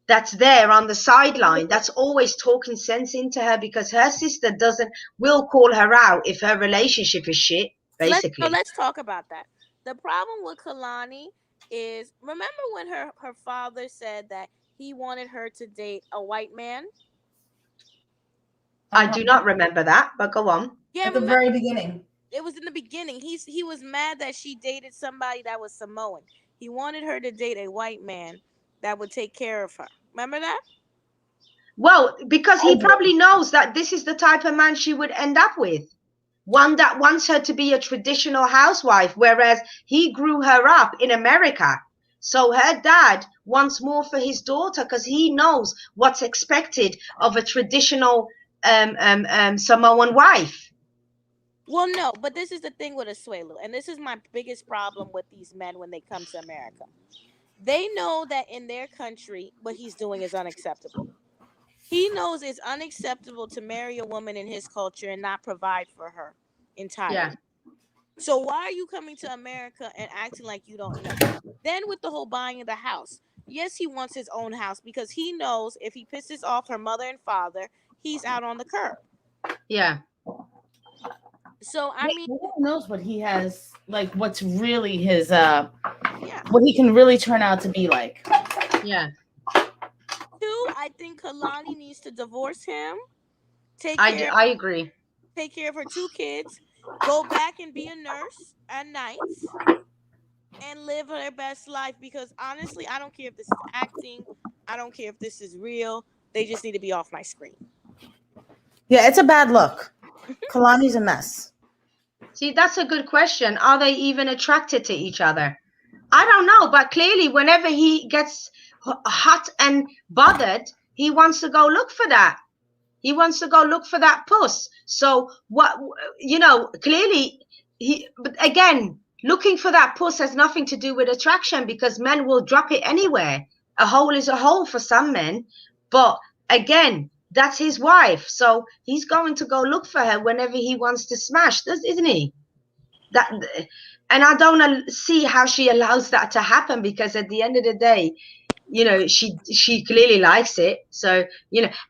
that's there on the sideline that's always talking sense into her, because her sister doesn't will call her out if her relationship is shit, basically. Let's talk about that. The problem with Kalani is remember when her father said that he wanted her to date a white man? I do not remember that, but go on. Yeah, At the remember very beginning. it was in the beginning. He was mad that she dated somebody that was Samoan. He wanted her to date a white man that would take care of her. Remember that? Well, because I he do. probably knows that this is the type of man she would end up with. One that wants her to be a traditional housewife, whereas he grew her up in America. So her dad wants more for his daughter, because he knows what's expected of a traditional Samoan wife. Well, no, but this is the thing with Asuelu, and this is my biggest problem with these men when they come to America. They know that in their country, what he's doing is unacceptable. He knows it's unacceptable to marry a woman in his culture and not provide for her entirely. Yeah. So why are you coming to America and acting like you don't know? Then with the whole buying of the house, yes, he wants his own house because he knows if he pisses off her mother and father, he's out on the curb. Yeah. So I mean, Who knows what he has, like what's really his yeah. what he can really turn out to be like. Yeah. Two, I think Kalani needs to divorce him. Take I agree. care of her 2 kids, go back and be a nurse at nights, and live her best life. Because honestly, I don't care if this is acting. I don't care if this is real. They just need to be off my screen. Yeah, it's a bad look. Kalani's a mess. See, that's a good question. Are they even attracted to each other? I don't know, but clearly, whenever he gets hot and bothered, he wants to go look for that. He wants to go look for that puss. So what, clearly but again, looking for that puss has nothing to do with attraction, because men will drop it anywhere. A hole is a hole for some men, but again, that's his wife. So he's going to go look for her whenever he wants to smash, isn't he? And I don't see how she allows that to happen, because at the end of the day, she clearly likes it. So,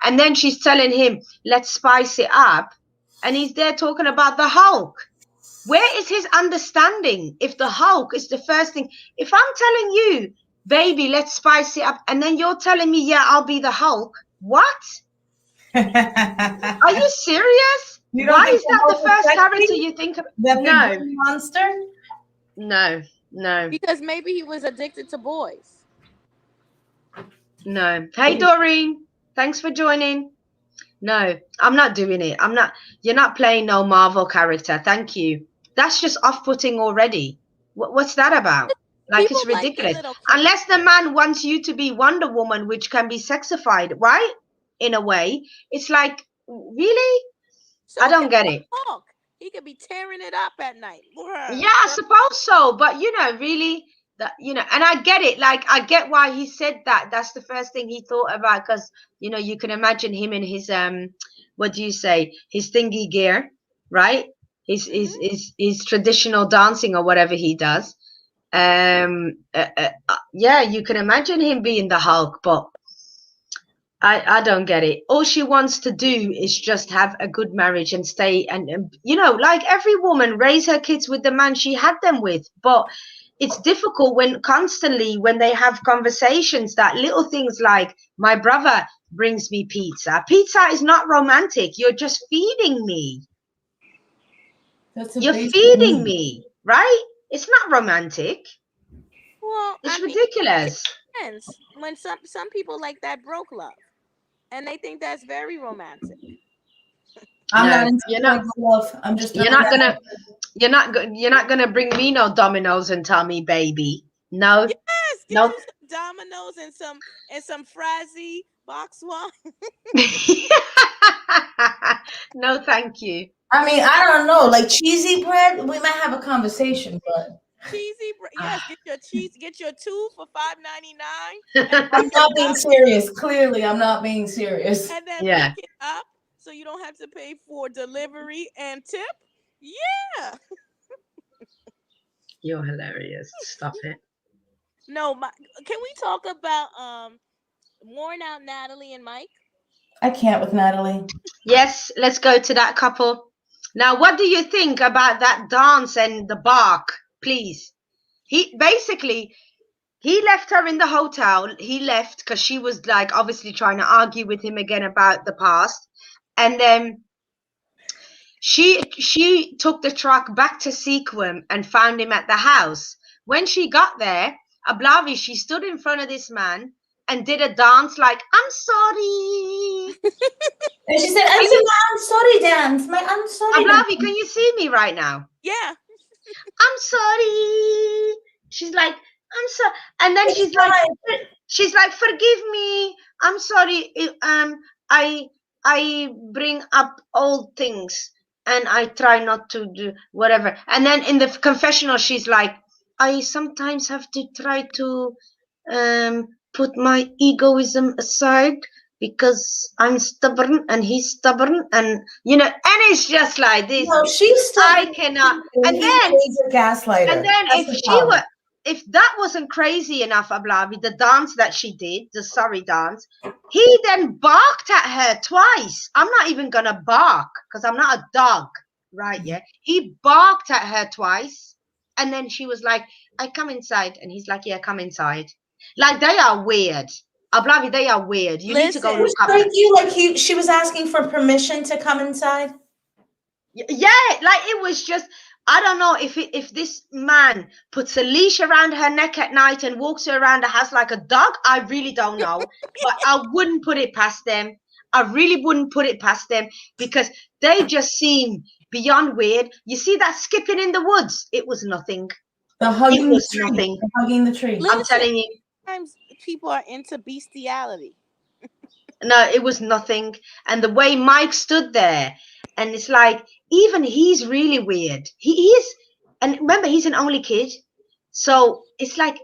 and then she's telling him, let's spice it up. And he's there talking about the Hulk. Where is his understanding if the Hulk is the first thing? If I'm telling you, baby, let's spice it up, and then you're telling me, yeah, I'll be the Hulk. What? Are you serious? Why is that the first character you think of? No. Monster? No. Because maybe he was addicted to boys. No. Hey, Doreen. Thanks for joining. No, I'm not doing it. You're not playing no Marvel character. Thank you. That's just off-putting already. What's that about? Like, People it's ridiculous. like Unless the man wants you to be Wonder Woman, which can be sexified, right? In a way. It's like, really? So I don't get it. Hulk. He could be tearing it up at night. Yeah, I suppose so. But, really, and I get it. Like, I get why he said that. That's the first thing he thought about, because, you can imagine him in his, what do you say? His thingy gear, right? His traditional dancing or whatever he does. Yeah, you can imagine him being the Hulk, but I don't get it. All she wants to do is just have a good marriage and stay and like every woman, raise her kids with the man she had them with. But it's difficult when they have conversations that little things like, my brother brings me pizza. Pizza is not romantic. You're just feeding me. You're feeding me, right? It's not romantic. Well, it's ridiculous. When some people like that broke love, and they think that's very romantic. You're not gonna bring me no Dominoes and tell me, baby. No. Yes, get you some Dominoes and some Frazzy box wine. No, thank you. I mean, I don't know. Like cheesy bread, we might have a conversation, but cheesy bread. Yes, get your 2 for $5.99. I'm not being serious. Clearly, I'm not being serious. And then pick it up so you don't have to pay for delivery and tip. Yeah. You're hilarious. Stop it. No, can we talk about worn out Natalie and Mike? I can't with Natalie. Yes, let's go to that couple. Now, what do you think about that dance and the bark? Please. He left her in the hotel. He left because she was like obviously trying to argue with him again about the past. And then she took the truck back to Sequim and found him at the house. When she got there, Ablavi, she stood in front of this man and did a dance like, I'm sorry. And she said, I did my I'm sorry dance. My I'm sorry. Ablavi, can you see me right now? Yeah. I'm sorry. She's like, I'm sorry. And then she's like, forgive me. I'm sorry. I bring up old things and I try not to do whatever. And then in the confessional, she's like, I sometimes have to try to put my egoism aside because I'm stubborn and he's stubborn, and and it's just like this. No, she's stubborn. I cannot. And he's a major gaslighter. And then That's the problem. if that wasn't crazy enough, Ablavi, the dance that she did, the sorry dance, he then barked at her twice. I'm not even gonna bark because I'm not a dog, right? Yeah, he barked at her twice, and then she was like, "I come inside," and he's like, "Yeah, come inside." Like, they are weird. Ablavi, they are weird. You need to go Listen. look up. Like you, like she was asking for permission to come inside. Yeah, like it was just, I don't know if this man puts a leash around her neck at night and walks her around the house like a dog. I really don't know, but I wouldn't put it past them. I really wouldn't put it past them because they just seem beyond weird. You see that skipping in the woods? It was nothing. The hugging It was the tree. nothing. The hugging the tree. Listen, I'm telling you. sometimes people are into bestiality. No, it was nothing. And the way Mike stood there, and it's like, even he's really weird. He is, and remember, he's an only kid. So it's like,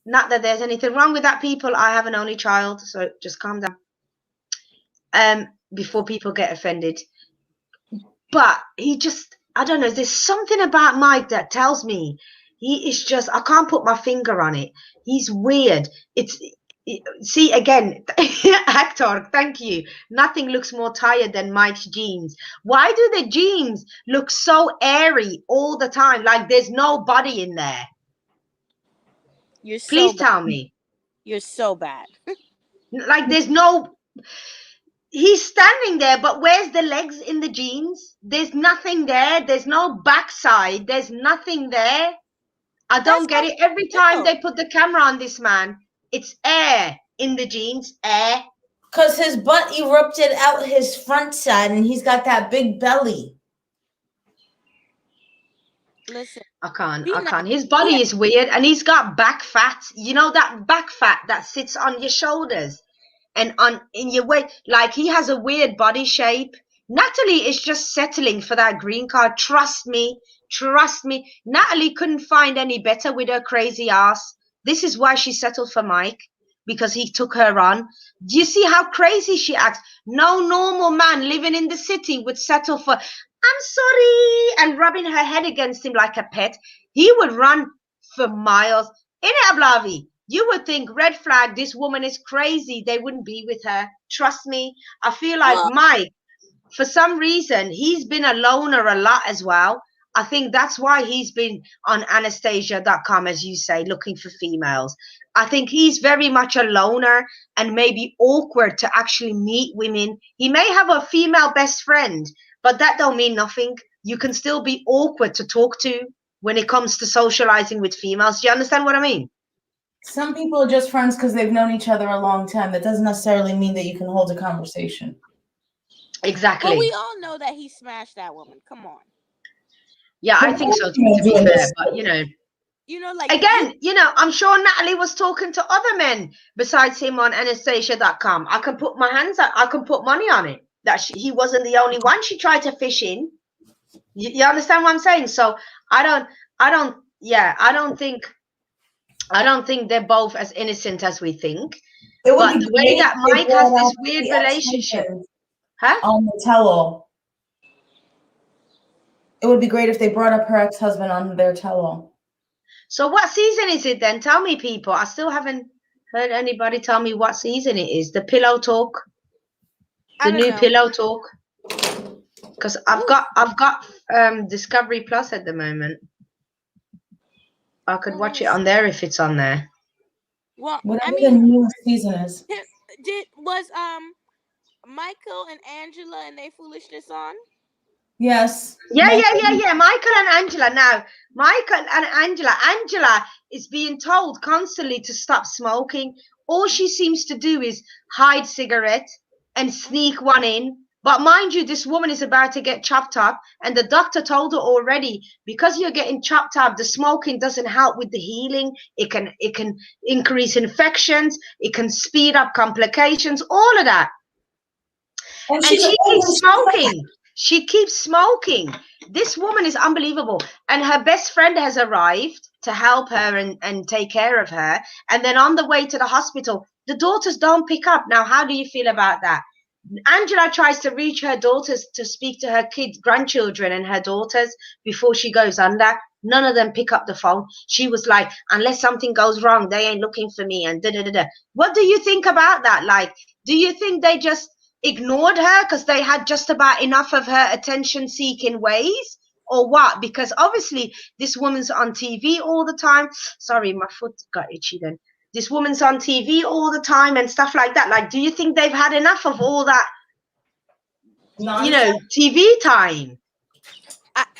not that there's anything wrong with that, people. I have an only child, so just calm down. Before people get offended. But he just, I don't know, there's something about Mike that tells me he is just, I can't put my finger on it. He's weird. See, again, actor, thank you. Nothing looks more tired than Mike's jeans. Why do the jeans look so airy all the time? Like there's no body in there. Please tell me. You're so bad. Like there's no, he's standing there, but where's the legs in the jeans? There's nothing there. There's no backside. There's nothing there. I don't get it. Every time they put the camera on this man, it's air in the jeans, air. Because his butt erupted out his front side and he's got that big belly. Listen. I can't. His body is weird and he's got back fat. You know that back fat that sits on your shoulders and in your waist. Like he has a weird body shape. Natalie is just settling for that green card. Trust me. Natalie couldn't find any better with her crazy ass. This is why she settled for Mike, because he took her on. Do you see how crazy she acts? No normal man living in the city would settle for, "I'm sorry," and rubbing her head against him like a pet. He would run for miles. In Ablavi, you would think, red flag, this woman is crazy. They wouldn't be with her. Trust me. I feel like Mike, for some reason, he's been a loner a lot as well. I think that's why he's been on Anastasia.com, as you say, looking for females. I think he's very much a loner and maybe awkward to actually meet women. He may have a female best friend, but that don't mean nothing. You can still be awkward to talk to when it comes to socializing with females. Do you understand what I mean? Some people are just friends because they've known each other a long time. That doesn't necessarily mean that you can hold a conversation. Exactly. Well, we all know that he smashed that woman. Come on. Yeah, I think so, to be fair. But, like again, I'm sure Natalie was talking to other men besides him on Anastasia.com. I can put my hands up. I can put money on it that he wasn't the only one she tried to fish in. You understand what I'm saying? So I don't think they're both as innocent as we think. But the way that Mike has this weird relationship, on the tell-all. It would be great if they brought up her ex-husband on their tell-all. So what season is it then? Tell me, people. I still haven't heard anybody tell me what season it is. The pillow talk. The new pillow talk. Because I've got Discovery Plus at the moment. I could watch it on there if it's on there. Well, whatever the newest season is. Was Michael and Angela and their foolishness on? Yes. Yeah. Michael and Angela. Now, Michael and Angela is being told constantly to stop smoking. All she seems to do is hide cigarette and sneak one in. But mind you, this woman is about to get chopped up, and the doctor told her already, because you're getting chopped up, the smoking doesn't help with the healing. It can increase infections. It can speed up complications. All of that. And she keeps smoking. She keeps smoking. This woman is unbelievable. And her best friend has arrived to help her and take care of her. And then on the way to the hospital, the daughters don't pick up. Now, how do you feel about that? Angela tries to reach her daughters to speak to her kids, grandchildren, and her daughters before she goes under. None of them pick up the phone. She was like, unless something goes wrong, they ain't looking for me. And da da da da. What do you think about that? Like, do you think they just ignored her because they had just about enough of her attention-seeking ways, or what? Because obviously this woman's on TV all the time. Sorry, my foot got itchy then. This woman's on TV all the time and stuff like that. Like, do you think they've had enough of all that, TV time?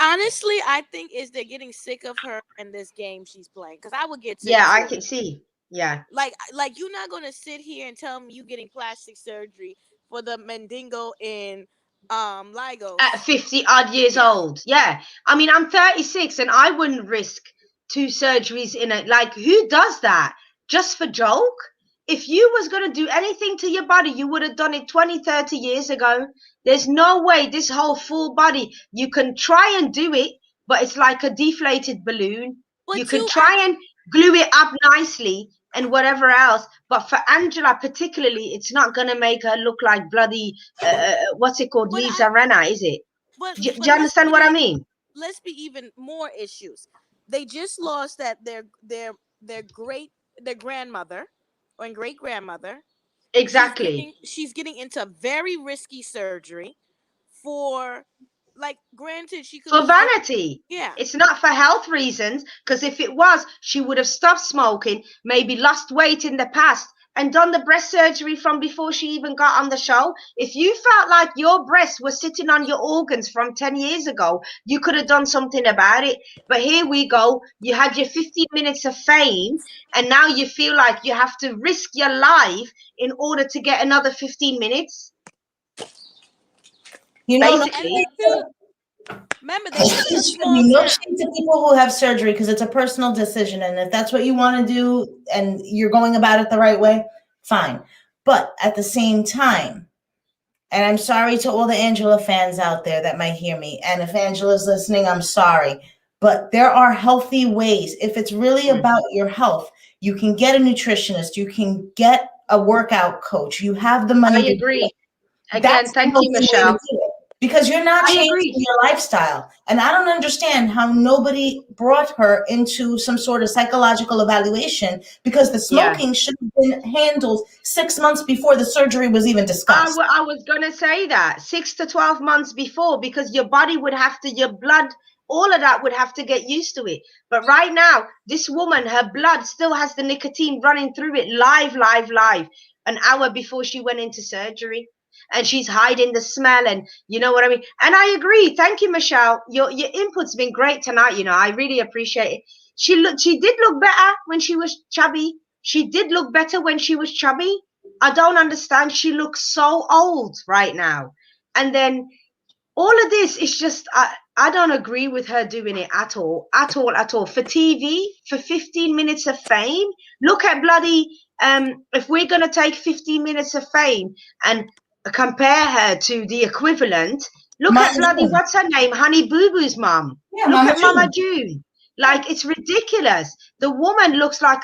Honestly, I think they're getting sick of her and this game she's playing. Because I would get sick. Yeah, I can see. Yeah. Like you're not gonna sit here and tell me you getting plastic surgery for the Mandingo in Lagos at 50 odd years old. Yeah. I mean, I'm 36 and I wouldn't risk 2 surgeries in it. Like, who does that just for joke? If you was going to do anything to your body, you would have done it 20, 30 years ago. There's no way this whole full body, you can try and do it, but it's like a deflated balloon. But you can try and glue it up nicely and whatever else. But for Angela particularly, it's not going to make her look like bloody, what's it called, Lisa Rinna, is it? Do you understand what I mean? Let's be even more issues. They just lost that their grandmother and great grandmother. Exactly. She's getting into very risky surgery for, like, granted, she could for vanity. Yeah, it's not for health reasons, because if it was, she would have stopped smoking, maybe lost weight in the past, and done the breast surgery from before she even got on the show. If you felt like your breasts were sitting on your organs from 10 years ago, you could have done something about it. But here we go. You had your 15 minutes of fame, and now you feel like you have to risk your life in order to get another 15 minutes. Basically. Remember, she's to people who have surgery because it's a personal decision, and if that's what you want to do and you're going about it the right way, fine. But at the same time, and I'm sorry to all the Angela fans out there that might hear me, and if Angela's listening, I'm sorry, but there are healthy ways. If it's really about your health, you can get a nutritionist, you can get a workout coach, you have the money. I agree. Again, thank you, Michelle. Because you're not changing your lifestyle. And I don't understand how nobody brought her into some sort of psychological evaluation, because the smoking should have been handled 6 months before the surgery was even discussed. I was going to say that 6 to 12 months before, because your body would have to, your blood, all of that would have to get used to it. But right now, this woman, her blood still has the nicotine running through it live, an hour before she went into surgery. And she's hiding the smell, and you know what I mean? And I agree. Thank you, Michelle. Your input's been great tonight. You know, I really appreciate it. She did look better when she was chubby. She did look better when she was chubby. I don't understand. She looks so old right now. And then all of this is just, I don't agree with her doing it at all. For TV, for 15 minutes of fame. Look at bloody, if we're going to take 15 minutes of fame and compare her to the equivalent, look at bloody, what's her name, Honey Boo Boo's mom. Look at Mama June. Like, it's ridiculous. The woman looks like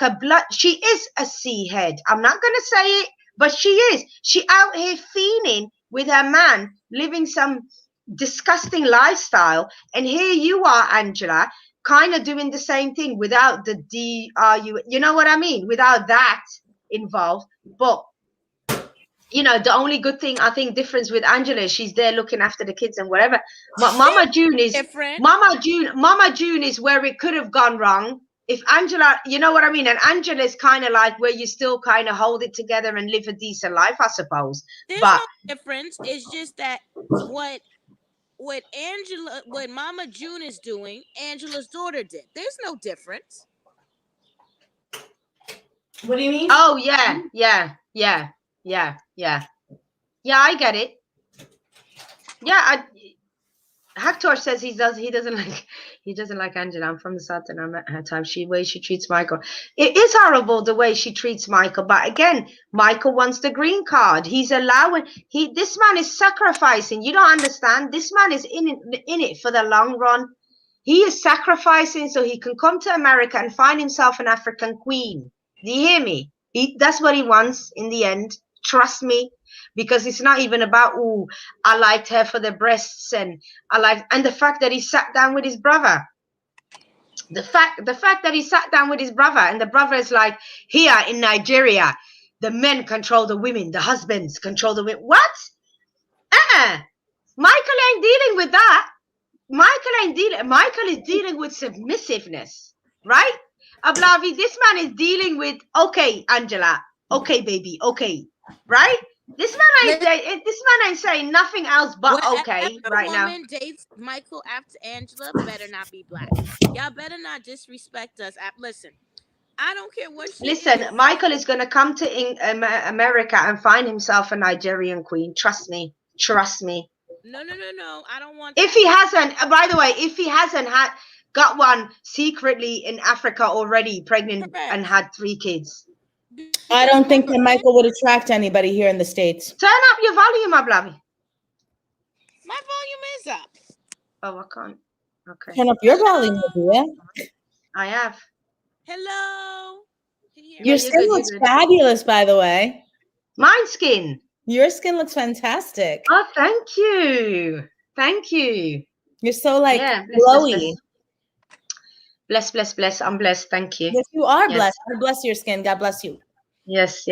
she is a C head. I'm not going to say it, but she is. She out here fiending with her man, living some disgusting lifestyle. And here you are, Angela, kind of doing the same thing without the DRU. You know what I mean? Without that involved. But you know, the only good thing, I think, difference with Angela is she's there looking after the kids and whatever. Mama June is different. Mama June is where it could have gone wrong. If Angela, you know what I mean? And Angela's kind of like where you still kind of hold it together and live a decent life, I suppose. There's no difference. It's just that what Mama June is doing, Angela's daughter did. There's no difference. What do you mean? Oh, yeah. Yeah, I get it. Yeah, Hector says he doesn't like Angela. I'm from the South and I met her time. Way she treats Michael. It is horrible the way she treats Michael. But again, Michael wants the green card. He's allowing this man is sacrificing. You don't understand. This man is in it for the long run. He is sacrificing so he can come to America and find himself an African queen. Do you hear me? That's what he wants in the end. Trust me. Because it's not even about, oh, I liked her for the breasts and the fact that he sat down with his brother. The fact that he sat down with his brother and the brother is like, here in Nigeria, the men control the women, the husbands control the women. What? Michael ain't dealing with that. Michael is dealing with submissiveness, right? Ablavi, this man is dealing with, okay, Angela, okay, baby, okay, right? This man ain't saying nothing else but okay right now. Woman dates Michael after Angela better not be black. Y'all better not disrespect us. Listen, I don't care what she is. Michael is going to come to America and find himself a Nigerian queen. Trust me. No. I don't want. If he hasn't, by the way, if he hasn't got one secretly in Africa already, pregnant and had 3 kids. I don't think that Michael would attract anybody here in the States. Turn up your volume, Ablavi. My volume is up. Oh, I can't. Okay. Turn up your volume, yeah. I have. Hello. Your skin looks fabulous, by the way. My skin. Your skin looks fantastic. Oh, thank you. Thank you. You're so glowy. Bless. I'm blessed. Thank you. Yes, you are blessed. God bless your skin. God bless you. Yes.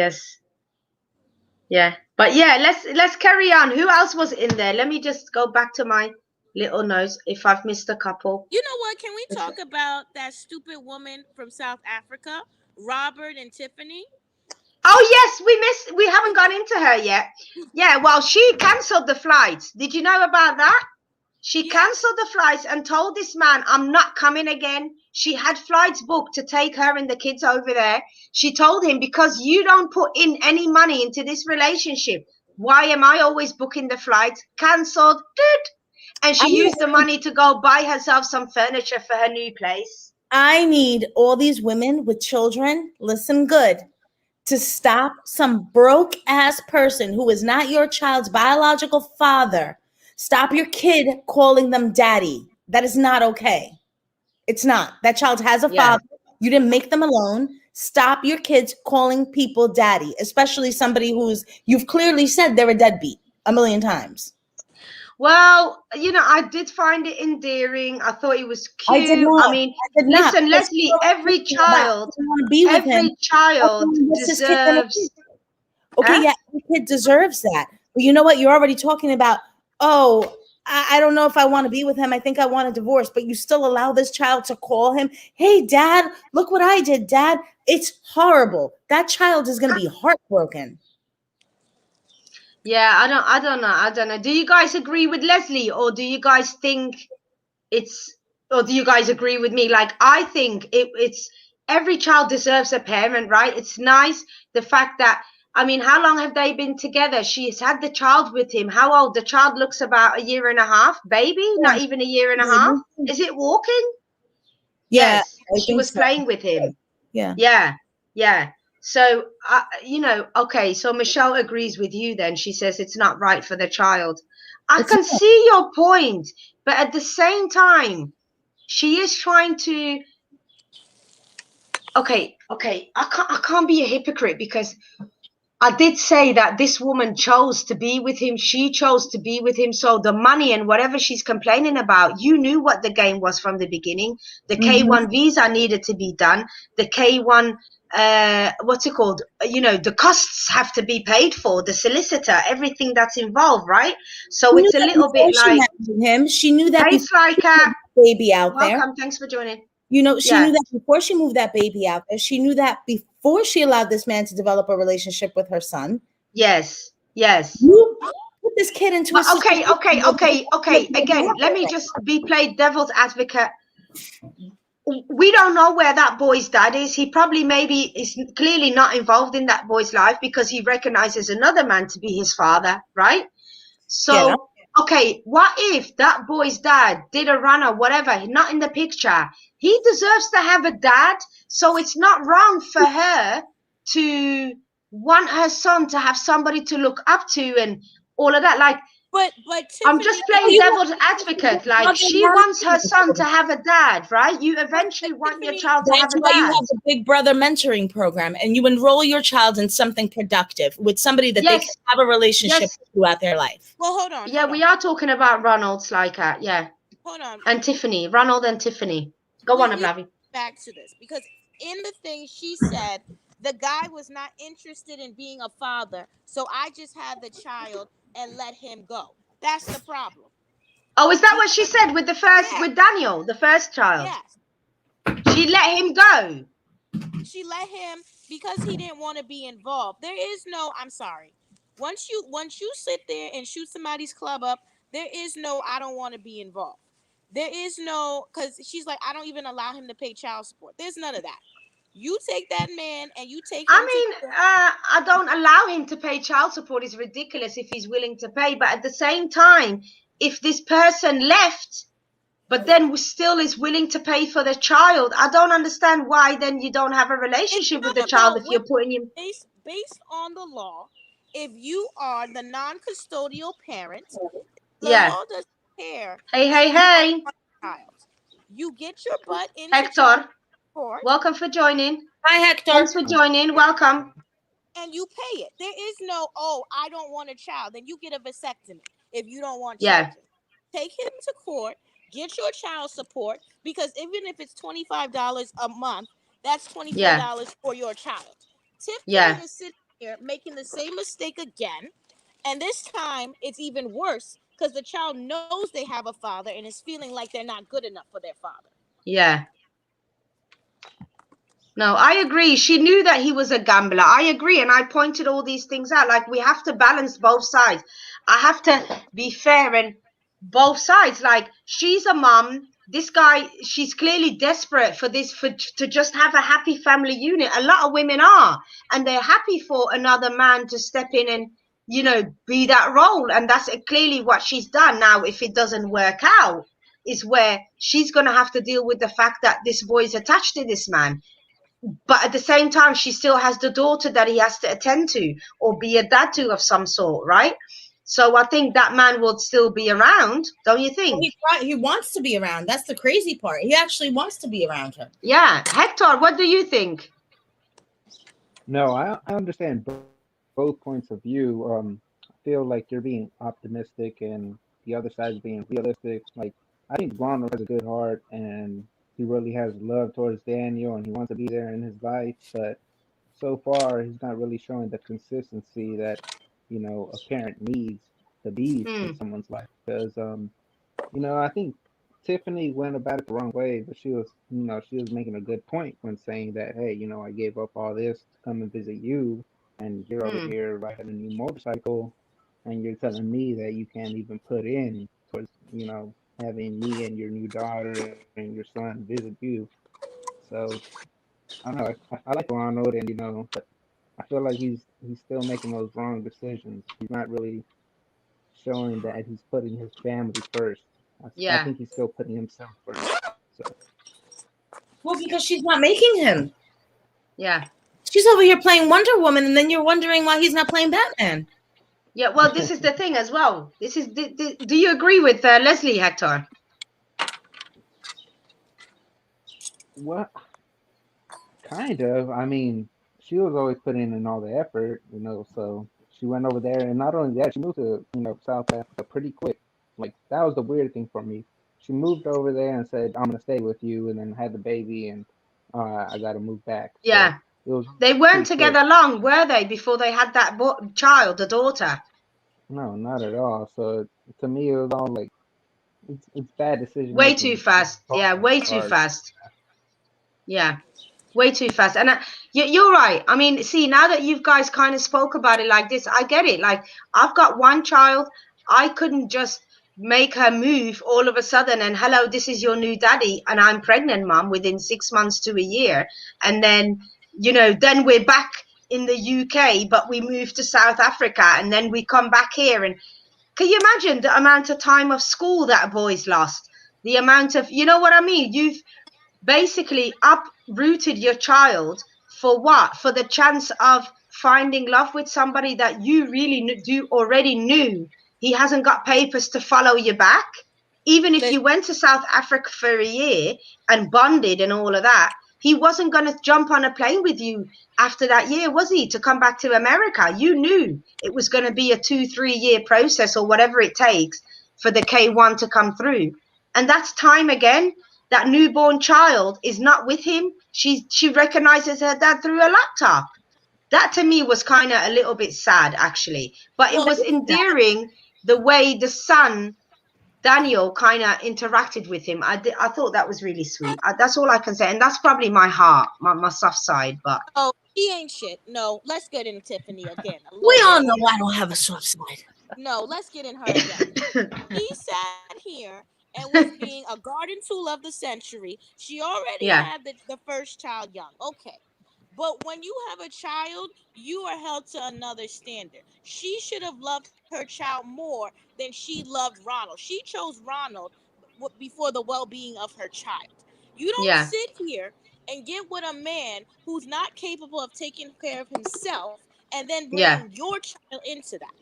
Yeah. But yeah, let's carry on. Who else was in there? Let me just go back to my little notes if I've missed a couple. You know what? Can we talk about that stupid woman from South Africa, Robert and Tiffany? Oh yes, we haven't gone into her yet. Yeah, well, she cancelled the flights. Did you know about that? She cancelled the flights and told this man, I'm not coming again. She had flights booked to take her and the kids over there. She told him, because you don't put in any money into this relationship, why am I always booking the flights? Cancelled. And she used the money to go buy herself some furniture for her new place. I need all these women with children, listen good, to stop some broke ass person who is not your child's biological father. Stop your kid calling them daddy. That is not okay. It's not. That child has a father. You didn't make them alone. Stop your kids calling people daddy, especially somebody you've clearly said they're a deadbeat 1,000,000 times. Well, I did find it endearing. I thought it was cute. I mean, listen, Leslie, every child deserves. Okay, yeah, every kid deserves that. But you know what? You're already talking about, I don't know if I want to be with him. I think I want a divorce. But you still allow this child to call him, hey, Dad, look what I did, Dad. It's horrible. That child is going to be heartbroken. Yeah, I don't know. Do you guys agree with Leslie, or do you guys think or do you guys agree with me? Like, I think it's every child deserves a parent, right? It's nice the fact that, I mean, how long have they been together? She's had the child with him. How old? The child looks about 1.5 years, baby, not even 1.5 years. Is it walking? Yeah, yes, she was playing with him. Yeah. So, okay, so Michelle agrees with you then. She says it's not right for the child. I can see your point, but at the same time, she is trying to... Okay, I can't be a hypocrite, because I did say that this woman chose to be with him. She chose to be with him. So the money and whatever she's complaining about, you knew what the game was from the beginning. The K1 visa needed to be done. The K1... what's it called? The costs have to be paid for, the solicitor, everything that's involved, right? So it's a little bit like him. She knew that it's like a baby out there. Welcome, thanks for joining. She knew that before she moved that baby out there. She knew that before she allowed this man to develop a relationship with her son. Yes. You put this kid into a okay. Again, let me just play devil's advocate. We don't know where that boy's dad is. He probably maybe is clearly not involved in that boy's life because he recognizes another man to be his father, right? So Okay, what if that boy's dad did a run or whatever, not in the picture? He deserves to have a dad, so it's not wrong for her to want her son to have somebody to look up to and all of that. Like, But I'm Tiffany, just playing devil's advocate. Like, she wants her son to have a dad, right? You eventually want your Tiffany, child to have That's a why you dad. have the Big Brother mentoring program, and you enroll your child in something productive with somebody that they can Yes, have a relationship yes. with throughout their life. well, hold on, Yeah, hold on, we are talking about Ronald's like yeah. hold on. And Tiffany, Ronald and Tiffany. Go on, We Ablavi. back to this because in the thing she said the guy was not interested in being a father, so I just had the child and let him go. That's the problem. Oh, is that You what she said with the first, yeah, with Daniel, the first child? yes. She let him go. She let him because he didn't want to be involved. There is no, I'm sorry. Once you sit there and shoot somebody's club up, there is no I don't want to be involved. There is no because she's like, I don't even allow him to pay child support. There's none of that. You take that man and you take I him to mean, I don't allow him to pay child support. It's ridiculous if he's willing to pay. But at the same time, if this person left, but then still is willing to pay for the child, I don't understand why then you don't have a it's relationship with not the child about if women you're putting him. based on the law. If you are the non-custodial parent, the Yeah. law doesn't care Hey, if hey, you don't hey. want a child. You get your butt into child Hector, support welcome for joining. Hi, Hector. Thanks for joining. Welcome. and you pay it. There is no, oh, I don't want a child. Then you get a vasectomy if you don't want Yeah. children. Take him to court, get your child support, because even if it's $25 a month, that's $24 Yeah. for your child. Tiffany Yeah. is sitting here making the same mistake again. And this time it's even worse because the child knows they have a father and is feeling like they're not good enough for their father. Yeah. No, I agree. She knew that he was a gambler. I agree. And I pointed all these things out. Like, we have to balance both sides. I have to be fair in both sides. Like, she's a mom. This guy, she's clearly desperate for this, to just have a happy family unit. A lot of women are. And they're happy for another man to step in and, be that role. And that's clearly what she's done. Now, if it doesn't work out, is where she's going to have to deal with the fact that this boy is attached to this man. But at the same time, she still has the daughter that he has to attend to or be a dad to of some sort, right? So I think that man will still be around, don't you think? He wants to be around. That's the crazy part. He actually wants to be around her. Yeah. Hector, what do you think? No, I understand both points of view. I feel like you're being optimistic and the other side is being realistic. Like, I think Ronald has a good heart and he really has love towards Daniel and he wants to be there in his life. But so far, he's not really showing the consistency that, a parent needs to be in someone's life. Because, I think Tiffany went about it the wrong way, but she was making a good point when saying that, hey, I gave up all this to come and visit you, and you're over here riding a new motorcycle, and you're telling me that you can't even put in towards, having me and your new daughter and your son visit you. So I don't know. I like Ronald, and but I feel like he's still making those wrong decisions. He's not really showing that he's putting his family first. I Yeah. think he's still putting himself first. So Well, because she's not making him. Yeah. She's over here playing Wonder Woman, and then you're wondering why he's not playing Batman. Yeah. Well, this is the thing as well. This is. Do you agree with Leslie, Hector? what? Kind of. I mean, she was always putting in all the effort, So she went over there, and not only that, she moved to South Africa pretty quick. Like, that was the weird thing for me. She moved over there and said, "I'm gonna stay with you," and then had the baby, and I got to move back. So Yeah. it was They weren't pretty quick. together long, were they, before they had that child, the daughter? No, not at all. So to me, it was all like it's bad decision Way too making on fast. both Yeah, of their way too parts. fast. Yeah, way too fast. And you're right. I mean, see, now that you guys kind of spoke about it like this, I get it. Like, I've got one child. I couldn't just make her move all of a sudden and, hello, this is your new daddy, and I'm pregnant, mom, within 6 months to a year. And then, then we're back in the UK, but we move to South Africa, and then we come back here. And Can you imagine the amount of time of school that boy's lost? The amount of, you know what I mean? You've basically uprooted your child for what? For the chance of finding love with somebody that you really do already knew he hasn't got papers to follow you back. Even if you went to South Africa for a year and bonded and all of that, he wasn't going to jump on a plane with you after that year, was he, to come back to America? You knew it was going to be a 2-3 year process or whatever it takes for the K1 to come through. And that's time again. That newborn child is not with him. She recognizes her dad through a laptop. That to me was kind of a little bit sad, actually. But it was endearing the way the son, Daniel, kind of interacted with him. I thought that was really sweet. That's all I can say. And that's probably my heart, my soft side. But oh, he ain't shit. No, let's get in Tiffany again. We all know I don't have a soft side. No, let's get in her again. He sat here and was being a garden tool of the century. She already had the first child young. Okay. But when you have a child, you are held to another standard. She should have loved her child more than she loved Ronald. She chose Ronald before the well-being of her child. You don't sit here and get with a man who's not capable of taking care of himself and then bring your child into that.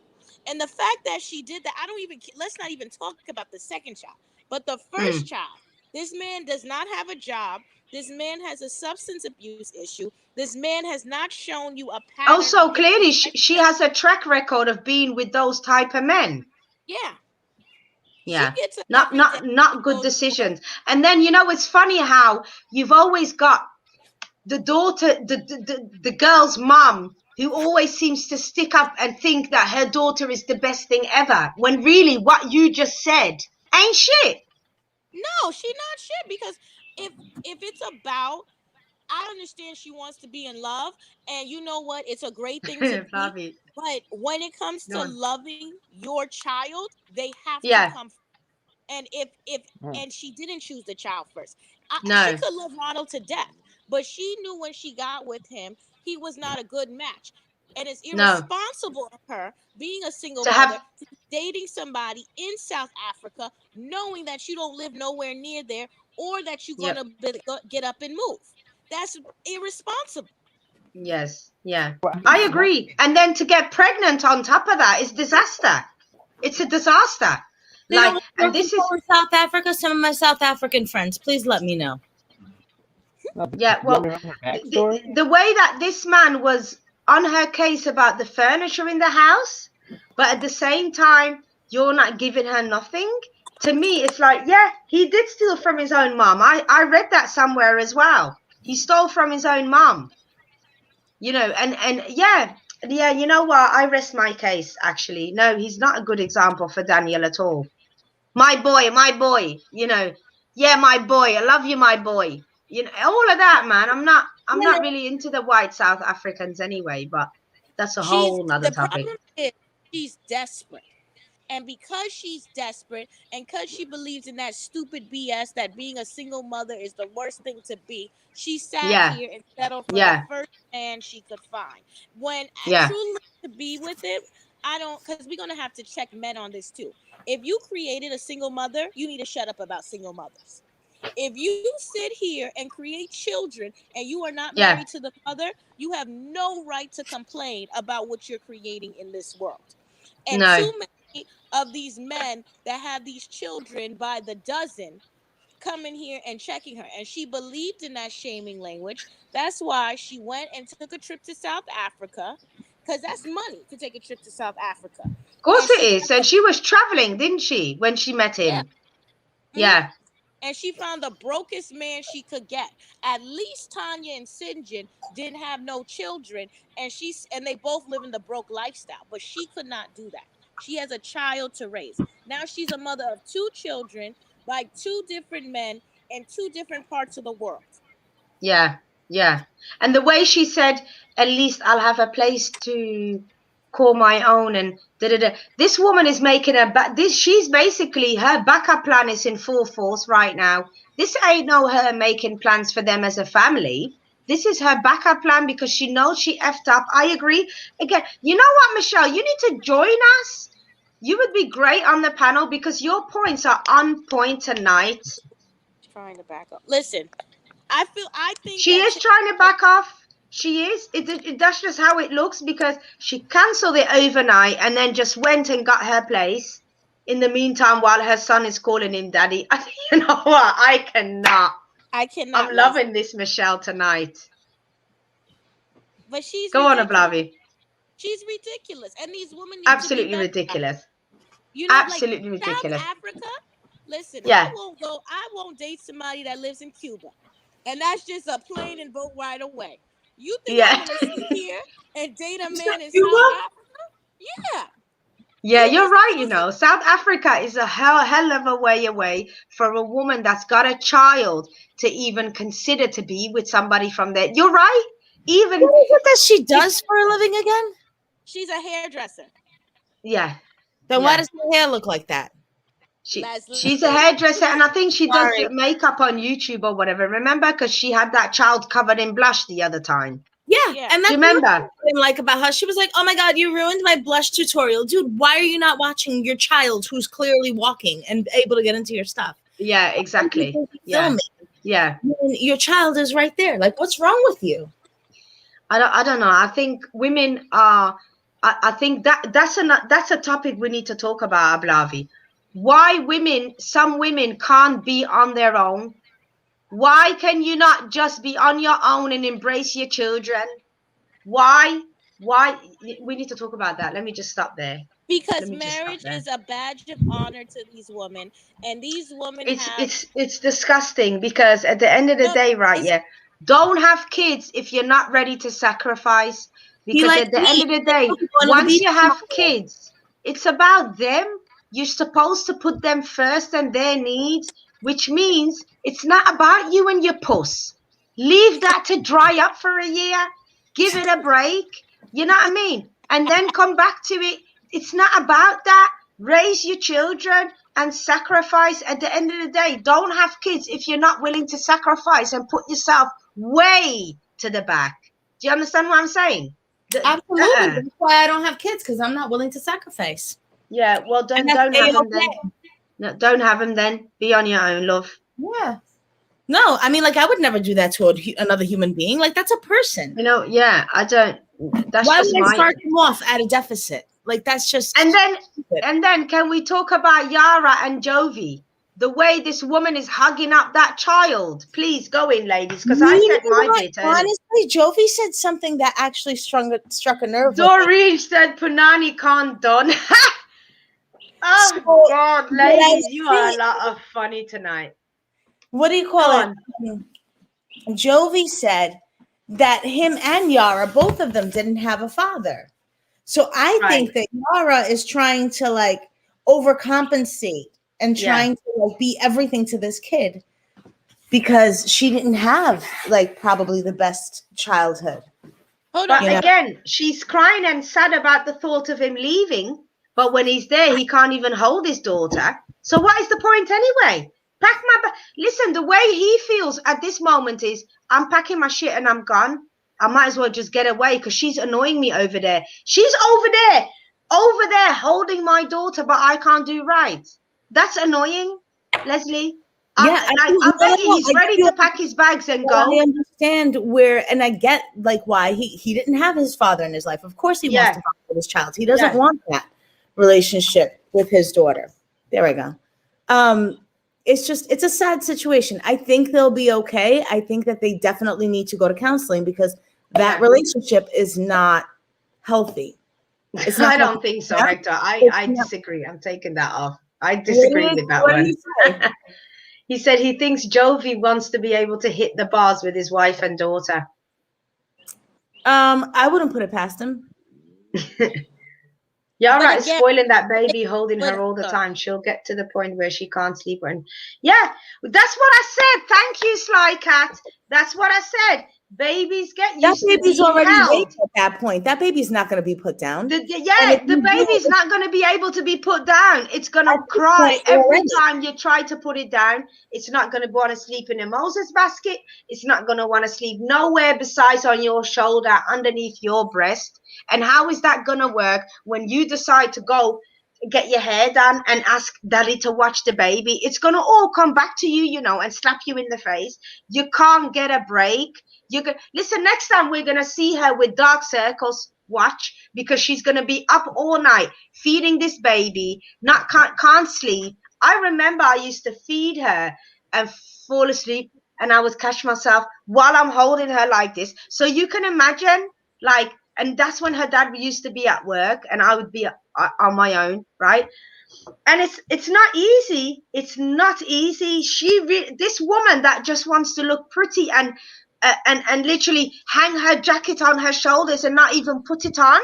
And the fact that she did that, let's not even talk about the second child, but the first child. This man does not have a job. This man has a substance abuse issue. This man has not shown you a pattern. Also, clearly, she has a track record of being with those type of men. Yeah. Yeah. Not good decisions. And then, you know, it's funny how you've always got the daughter, the girl's mom, who always seems to stick up and think that her daughter is the best thing ever, when really what you just said ain't shit. No, she not shit, because if it's about, I understand she wants to be in love, and you know what? It's a great thing to be. But when it comes to loving your child, they have to come. And and she didn't choose the child first. She could love Ronald to death, but she knew when she got with him, he was not a good match. And it's irresponsible of her, being a single mother, dating somebody in South Africa, knowing that you don't live nowhere near there, or that you're going to get up and move. That's irresponsible. Yes, yeah. I agree. And then to get pregnant on top of that is disaster. It's a disaster. Like, and this is South Africa. Some of my South African friends, please let me know. Yeah, well, the way that this man was on her case about the furniture in the house, but at the same time, you're not giving her nothing. To me, it's like, yeah, he did steal from his own mom. I read that somewhere as well. He stole from his own mom. You know, and yeah, you know what? I rest my case, actually. No, he's not a good example for Daniel at all. My boy, you know, yeah, my boy, I love you, my boy. You know, all of that, man. I'm not really into the white South Africans anyway, but that's a whole nother topic. The problem is she's desperate. And because she's desperate, and because she believes in that stupid BS that being a single mother is the worst thing to be, she sat here and settled for the first man she could find. When I truly to be with him, I don't, because we're going to have to check men on this too. If you created a single mother, you need to shut up about single mothers. If you sit here and create children and you are not married to the mother, you have no right to complain about what you're creating in this world. And too many of these men that have these children by the dozen coming here and checking her. And she believed in that shaming language. That's why she went and took a trip to South Africa, because that's money to take a trip to South Africa. Of course it is. And she was traveling, didn't she, when she met him? Yeah. And she found the brokest man she could get. At least Tanya and Sinjin didn't have no children, and they both live in the broke lifestyle. But she could not do that. She has a child to raise. Now she's a mother of 2 children by 2 different men in 2 different parts of the world. Yeah, yeah. And the way she said, at least I'll have a place to call my own, and da-da-da. This woman is making she's basically, her backup plan is in full force right now. This ain't her making plans for them as a family. This is her backup plan because she knows she effed up. I agree. Again, you know what, Michelle? You need to join us You would be great on the panel because your points are on point tonight. Trying to back up. Listen, I think she is trying to back off. She is. That's just how it looks because she cancelled it overnight and then just went and got her place. In the meantime, while her son is calling him daddy, you know what? I cannot. I'm loving this Michelle tonight. But she's go ridiculous. on, Ablavi. She's ridiculous, and these women need absolutely to be ridiculous. You know, absolutely like ridiculous. South Africa. Listen, yeah. I won't date somebody that lives in Cuba, and that's just a plain and vote right away. You think I'm gonna sit here and date a man in South Africa? Yeah, you're right. You know, South Africa is a hell of a way away for a woman that's got a child to even consider to be with somebody from there. You're right. Even what is it that she does for a living again? She's a hairdresser. Yeah. Then why does her hair look like that? She's a hairdresser, and I think she does makeup on YouTube or whatever. Remember, because she had that child covered in blush the other time. Yeah, and that's what I didn't like about her. She was like, "Oh my God, you ruined my blush tutorial, dude. Why are you not watching your child who's clearly walking and able to get into your stuff?" Yeah, exactly. Yeah, your child is right there. Like, what's wrong with you? I don't know. I think women are. I think that's a topic we need to talk about, Ablavi. Why some women can't be on their own? Why can you not just be on your own and embrace your children? Why? We need to talk about that. Let me just stop there. Because marriage is a badge of honor to these women, and these women it's disgusting because at the end of the day, right? Yeah, don't have kids if you're not ready to sacrifice. Because at the end of the day, once you have kids, it's about them. You're supposed to put them first and their needs, which means it's not about you and your puss. Leave that to dry up for a year. Give it a break. You know what I mean? And then come back to it. It's not about that. Raise your children and sacrifice. At the end of the day, don't have kids if you're not willing to sacrifice and put yourself way to the back. Do you understand what I'm saying? Absolutely. That's why I don't have kids, because I'm not willing to sacrifice. Yeah, well, don't have them then. No, don't have them then. Be on your own, love. Yeah. No, I mean, like, I would never do that to another human being. Like, that's a person. You know, yeah, I don't. That's why just would I start them off at a deficit? Like, that's just. And then can we talk about Yara and Jovi? The way this woman is hugging up that child. Please go in, ladies, because I said my bit. Honestly, Jovi said something that actually struck a nerve. Doreen said Punani can't done. God, ladies, you are a lot of funny tonight. What do you call it? Jovi said that him and Yara, both of them, didn't have a father. So I think that Yara is trying to like overcompensate and trying to like be everything to this kid because she didn't have like probably the best childhood. But again, she's crying and sad about the thought of him leaving. But when he's there, he can't even hold his daughter. So what is the point anyway? Pack my bag. Listen, the way he feels at this moment is, I'm packing my shit and I'm gone. I might as well just get away because she's annoying me over there. She's over there holding my daughter, but I can't do right. That's annoying, Leslie. Yeah, I bet he's ready to pack his bags and go. I understand where, and I get like why he didn't have his father in his life. Of course, he wants to father his child. He doesn't want that relationship with his daughter. There we go. It's a sad situation. I think they'll be okay. I think that they definitely need to go to counseling because that relationship is not healthy. It's not I don't think so, Hector. I disagree. I'm taking that off. I disagree with that one. He said he thinks Jovi wants to be able to hit the bars with his wife and daughter. I wouldn't put it past him. Yara is spoiling that baby, holding her all the time. She'll get to the point where she can't sleep. And yeah, that's what I said. Thank you, Sly Cat. That's what I said. Babies get used to being held. That baby's already late at that point. That baby's not going to be put down. The baby's not going to be able to be put down. It's going to cry every time you try to put it down. It's not going to want to sleep in a Moses basket. It's not going to want to sleep nowhere besides on your shoulder, underneath your breast. And how is that going to work when you decide to go get your hair done and ask daddy to watch the baby, it's going to all come back to you, and slap you in the face. You can't get a break. Listen, next time we're going to see her with dark circles. Watch, because she's going to be up all night feeding this baby, can't sleep. I remember I used to feed her and fall asleep, and I would catch myself while I'm holding her like this. So you can imagine, like, and that's when her dad used to be at work and I would be on my own, right? And it's not easy. It's not easy. This woman that just wants to look pretty and literally hang her jacket on her shoulders and not even put it on,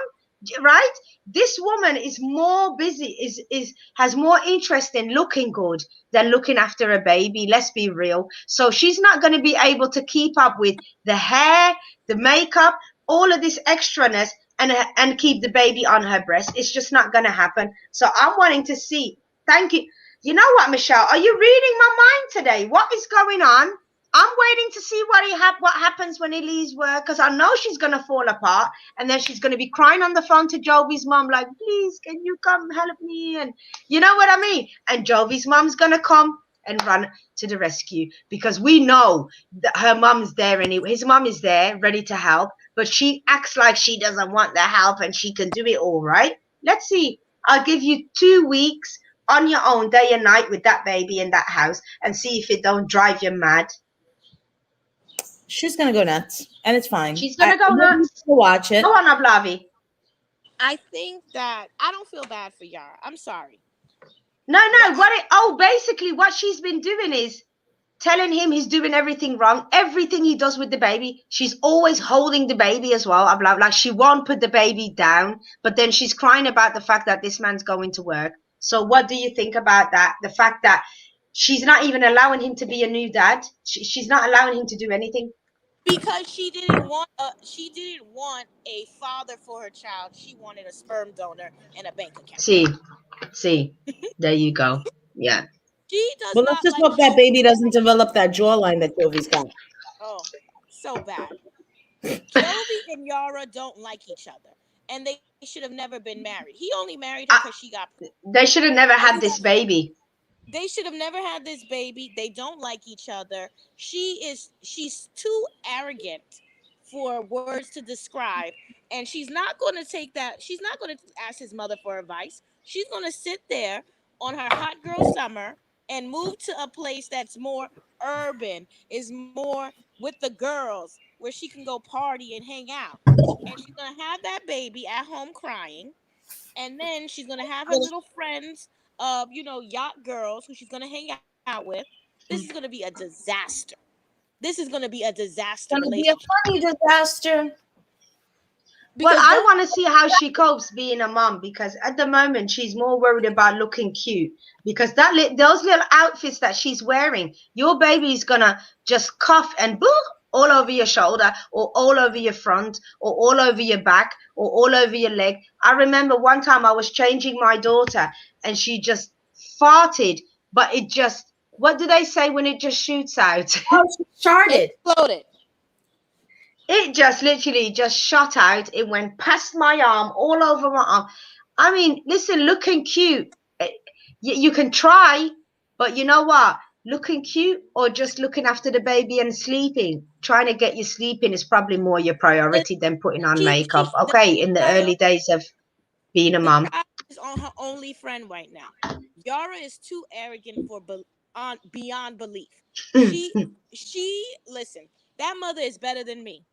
right? This woman is more busy, has more interest in looking good than looking after a baby. Let's be real. So she's not going to be able to keep up with the hair, the makeup, all of this extraness, and keep the baby on her breast. It's just not going to happen. So I'm wanting to see. Thank you. You know what, Michelle? Are you reading my mind today? What is going on? I'm waiting to see what happens when he leaves work, because I know she's going to fall apart, and then she's going to be crying on the phone to Jovi's mom like, please, can you come help me? And you know what I mean? And Jovi's mom's going to come and run to the rescue, because we know that her mom's there anyway. His mom is there ready to help, but she acts like she doesn't want the help and she can do it all, right? Let's see. I'll give you 2 weeks on your own, day and night, with that baby in that house, and see if it don't drive you mad. She's gonna go nuts, and it's fine. She's gonna go nuts. To watch it. Go on, Ablavi. I think that I don't feel bad for Yara. I'm sorry. No. Basically what she's been doing is telling him he's doing everything wrong. Everything he does with the baby, she's always holding the baby as well. Like she won't put the baby down, but then she's crying about the fact that this man's going to work. So what do you think about that? The fact that she's not even allowing him to be a new dad. She's not allowing him to do anything. Because she didn't want a father for her child. She wanted a sperm donor and a bank account. See, there you go. Yeah. She does. But let's just hope that baby doesn't develop that jawline that Jovi's got. Oh, so bad. Jovi and Yara don't like each other, and they should have never been married. He only married her because she got. They should have never had this baby. They should have never had this baby. They don't like each other. She's too arrogant for words to describe, and she's not going to take that. She's not going to ask his mother for advice. She's going to sit there on her hot girl summer and move to a place that's more urban, is more with the girls, where she can go party and hang out. And she's going to have that baby at home crying, and then she's going to have her little friends, yacht girls who she's going to hang out with. This is going to be a disaster. This is going to be a disaster. It's going to be a funny disaster. Well, I want to see how she copes being a mom, because at the moment she's more worried about looking cute, because those little outfits that she's wearing, your baby's going to just cough and boo all over your shoulder, or all over your front, or all over your back, or all over your leg. I remember one time I was changing my daughter and she just farted, but it just, what do they say when it just shoots out? Oh, she started. Exploded. It just literally just shot out. It went past my arm, all over my arm. I mean, listen, looking cute, you can try, but you know what? Looking cute or just looking after the baby and sleeping, trying to get you sleeping is probably more your priority than putting on makeup. Okay, in the early days of being a mom. Is on her only friend right now. Yara is too arrogant for beyond belief. She listen, that mother is better than me.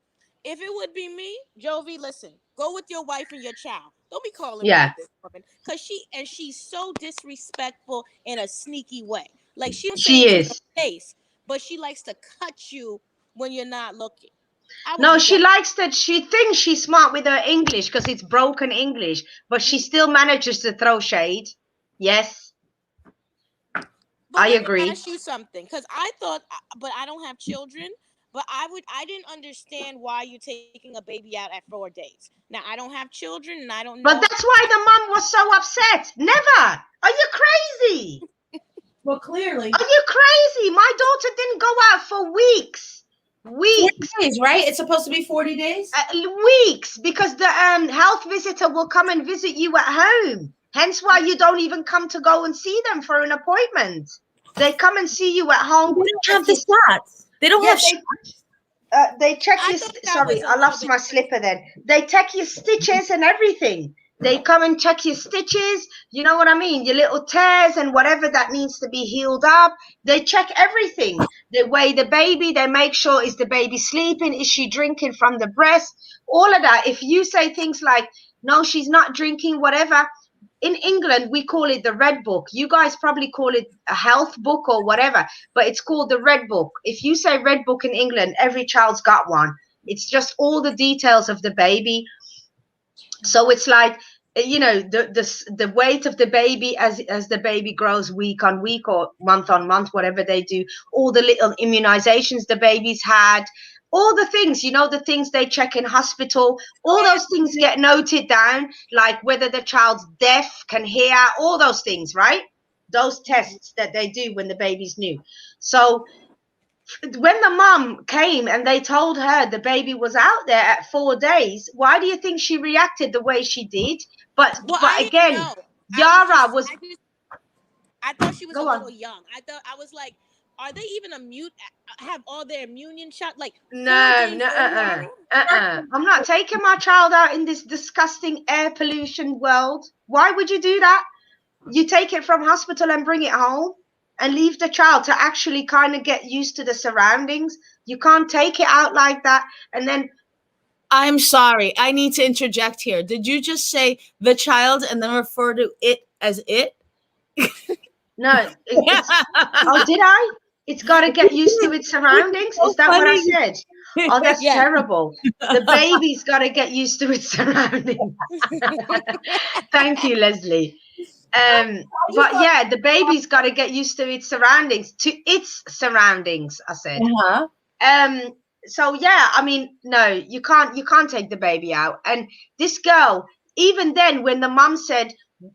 If it would be me, Jovi, listen, go with your wife and your child. Don't be calling me this woman, because she's so disrespectful in a sneaky way. Like she is in your face, but she likes to cut you when you're not looking. No, she likes that. She thinks she's smart with her English because it's broken English, but she still manages to throw shade. Yes, but I agree. Let me ask you something, because I thought, but I don't have children. But I didn't understand why you're taking a baby out at 4 days. Now, I don't have children, and I don't know. But that's why the mom was so upset. Never. Are you crazy? Well, clearly. Are you crazy? My daughter didn't go out for weeks. 40 days, right? It's supposed to be 40 days? Weeks, because the health visitor will come and visit you at home. Hence why you don't even come to go and see them for an appointment. They come and see you at home. They don't have the shots. They don't have shots. They check I your thought that sorry, was a I little lost bit my slipper then. They check your stitches and everything. They come and check your stitches, you know what I mean? Your little tears and whatever that needs to be healed up. They check everything. They weigh the baby, they make sure, is the baby sleeping? Is she drinking from the breast? All of that. If you say things like, no, she's not drinking, whatever. In England, we call it the red book. You guys probably call it a health book or whatever, but it's called the red book. If you say red book in England, every child's got one. It's just all the details of the baby. So it's like, you know, the weight of the baby as the baby grows week on week or month on month, whatever they do, all the little immunizations the baby's had, all the things, you know, the things they check in hospital, all those things get noted down, like whether the child's deaf, can hear, all those things, right? Those tests that they do when the baby's new. So when the mom came and they told her the baby was out there at 4 days, why do you think she reacted the way she did? But Well, I didn't again, know. Yara was I thought she was a go little on. young. I was like, are they even have all their immune shot like 4 days No, old? I'm not taking my child out in this disgusting air pollution world. Why would you do that? You take it from hospital and bring it home and leave the child to actually kind of get used to the surroundings. You can't take it out like that and then I'm sorry. I need to interject here. Did you just say the child and then refer to it as it? no, it's oh, did I? It's got to get used to its surroundings. So Is that what I funny. said? Oh, that's Yeah. terrible. The baby's got to get used to its surroundings. Thank you, Leslie. But yeah, the baby's got to get used to its surroundings. I said. Uh-huh. So yeah, I mean, no, you can't take the baby out. And this girl, even then, when the mum said,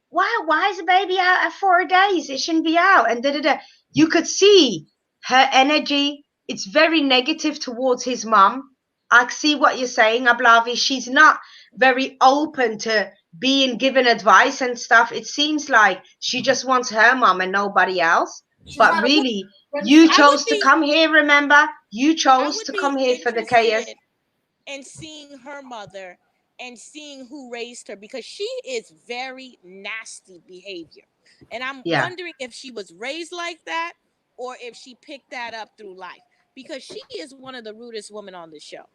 why is the baby out at 4 days? It shouldn't be out. And you could see her energy. It's very negative towards his mum. I see what you're saying, Ablavi. She's not very open to being given advice and stuff. It seems like she just wants her mum and nobody else. But really, you chose to come here, remember? You I chose would to be come here for the chaos. interested in seeing her mother and seeing who raised her because she is very nasty behavior. And I'm Yeah. wondering if she was raised like that or if she picked that up through life because she is one of the rudest women on the show.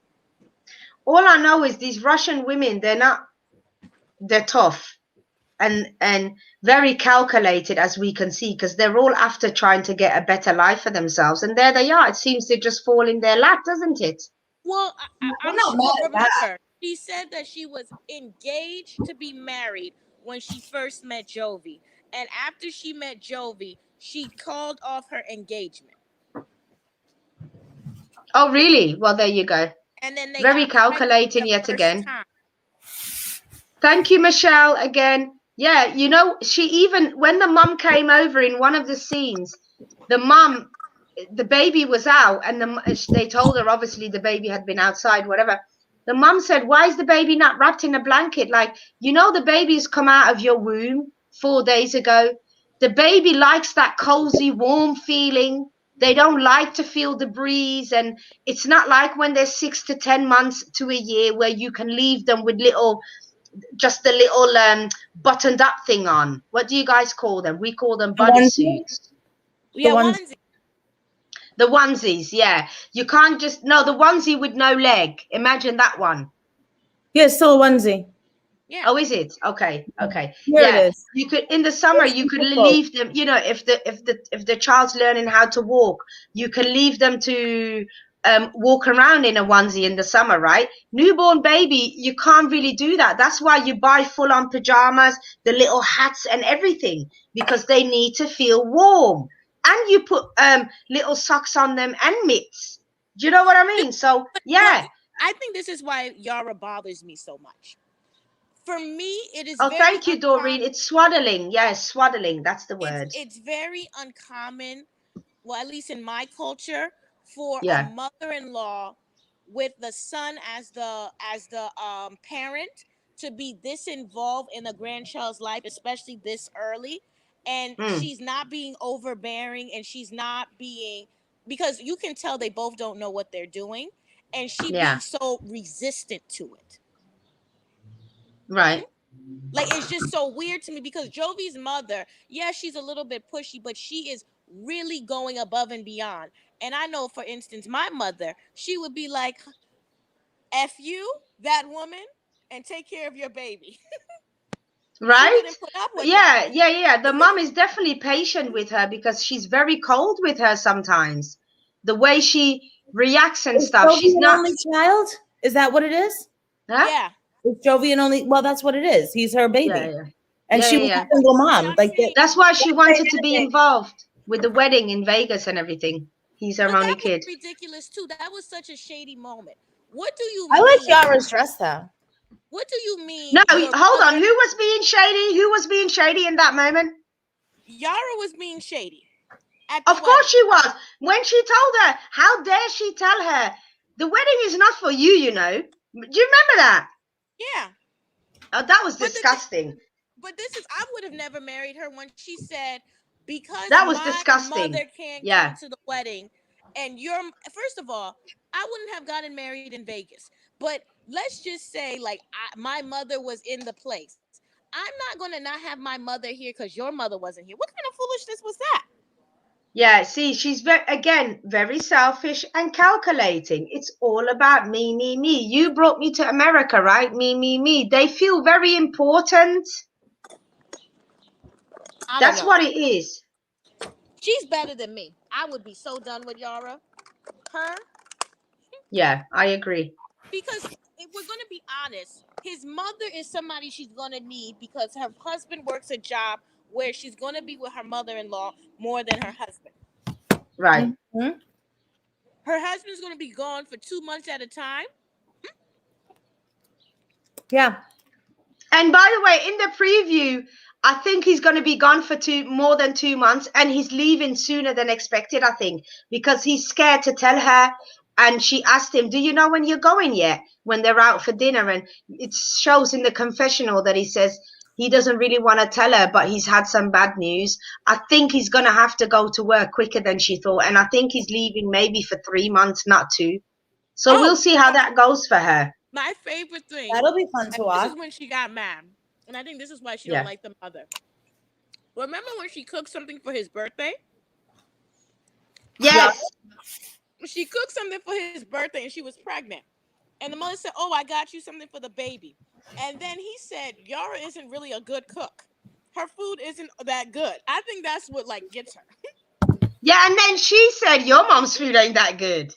All I know is these Russian women, they're tough and very calculated, as we can see, because they're all after trying to get a better life for themselves. And there they are. It seems to just fall in their lap, doesn't it? Well, I'm not sure. mad at that. Remember, she said that she was engaged to be married when she first met Jovi, and after she met Jovi, she called off her engagement, Oh, really? Well, there you go. and then they Very got pregnant calculating the yet first again. time. Thank you, Michelle, again. Yeah, you know, she even, when the mum came over in one of the scenes, the baby was out, and they told her, obviously, the baby had been outside, whatever. The mum said, why is the baby not wrapped in a blanket? Like, you know, the baby's come out of your womb 4 days ago. The baby likes that cozy, warm feeling. They don't like to feel the breeze. And it's not like when they're 6 to 10 months to a year where you can leave them with just a little buttoned up thing on. What do you guys call them? We call them bodysuits. Yeah, ones- onesie. The onesies, yeah. You can't the onesie with no leg. Imagine that one. Yeah, it's still a onesie. Yeah. Oh, is it? Okay. Here Yeah. it is. You could in the summer you could beautiful. leave them, you know, if the child's learning how to walk, you can leave them to walk around in a onesie in the summer, right? Newborn baby, you can't really do that. That's why you buy full on pajamas, the little hats and everything, because they need to feel warm. And you put little socks on them and mitts. Do you know what I mean? So yeah. Well, I think this is why Yara bothers me so much. For me, it is Oh, very thank you, Doreen. It's swaddling. Yes, swaddling. That's the word. It's very uncommon, well, at least in my culture, for a Yeah. mother-in-law with the son as the parent to be this involved in a grandchild's life, especially this early, and she's not being overbearing, and she's not being, because you can tell they both don't know what they're doing, and she being so resistant to it. Right. Like, it's just so weird to me, because Jovi's mother, yeah, she's a little bit pushy, but she is really going above and beyond. And I know, for instance, my mother, she would be like, F you, that woman, and take care of your baby. Right? She wouldn't put up with Yeah. The mom is definitely patient with her because she's very cold with her sometimes. The way she reacts and stuff. Jovi She's an not. only child? Is that what it is? Huh? Yeah. Is Jovi an only? Well, that's what it is. He's her baby, and she was a single mom. Like that's why she wanted to be involved with the wedding in Vegas and everything. He's her only kid. That was ridiculous too. That was such a shady moment. What do you I mean? like Yara's dress though. What do you mean? No, hold on. Who was being shady? Who was being shady in that moment? Yara was being shady. Of course she was. When she told her, how dare she tell her, the wedding is not for you, you know. Do you remember that? Yeah. Oh, that was disgusting. But this is, I would have never married her when she said, because that was my disgusting. mother can't come to the wedding, and first of all, I wouldn't have gotten married in Vegas. But let's just say, like, my mother was in the place. I'm not going to not have my mother here because your mother wasn't here. What kind of foolishness was that? Yeah, see, she's very selfish and calculating. It's all about me, me, me. You brought me to America, right? Me, me, me. They feel very important. That's what it is. She's better than me. I would be so done with Yara. Her. Yeah, I agree. Because if we're going to be honest, his mother is somebody she's going to need because her husband works a job where she's going to be with her mother-in-law more than her husband. Right. Mm-hmm. Her husband's going to be gone for 2 months at a time. Yeah. And by the way, in the preview, I think he's going to be gone for more than 2 months, and he's leaving sooner than expected, I think, because he's scared to tell her. And she asked him, do you know when you're going yet? When they're out for dinner. And it shows in the confessional that he says he doesn't really want to tell her, but he's had some bad news. I think he's going to have to go to work quicker than she thought. And I think he's leaving maybe for 3 months, not 2. So we'll see how that goes for her. My favorite thing. That'll be fun to watch. This is when she got mad. And I think this is why she don't like the mother. Remember when she cooked something for his birthday? Yes. She cooked something for his birthday and she was pregnant. And the mother said, oh, I got you something for the baby. And then he said, Yara isn't really a good cook. Her food isn't that good. I think that's what, like, gets her. Yeah, and then she said, your mom's food ain't that good.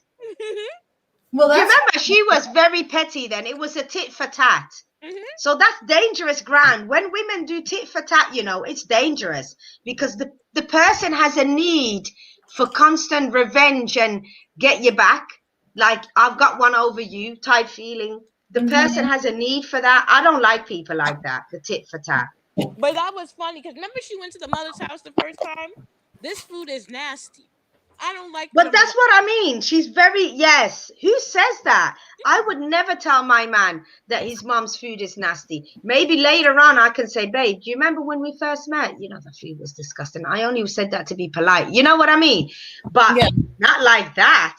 Well, remember, she was very petty then. It was a tit for tat. Mm-hmm. So that's dangerous ground. When women do tit for tat, you know, it's dangerous because the person has a need for constant revenge and get you back. Like, I've got one over you type feeling. The person has a need for that. I don't like people like that, the tit for tat. But that was funny because remember she went to the mother's house the first time? This food is nasty. I don't like. But that's what I mean. She's very, yes. Who says that? I would never tell my man that his mom's food is nasty. Maybe later on I can say, babe, do you remember when we first met? You know, the food was disgusting. I only said that to be polite. You know what I mean? But not like that.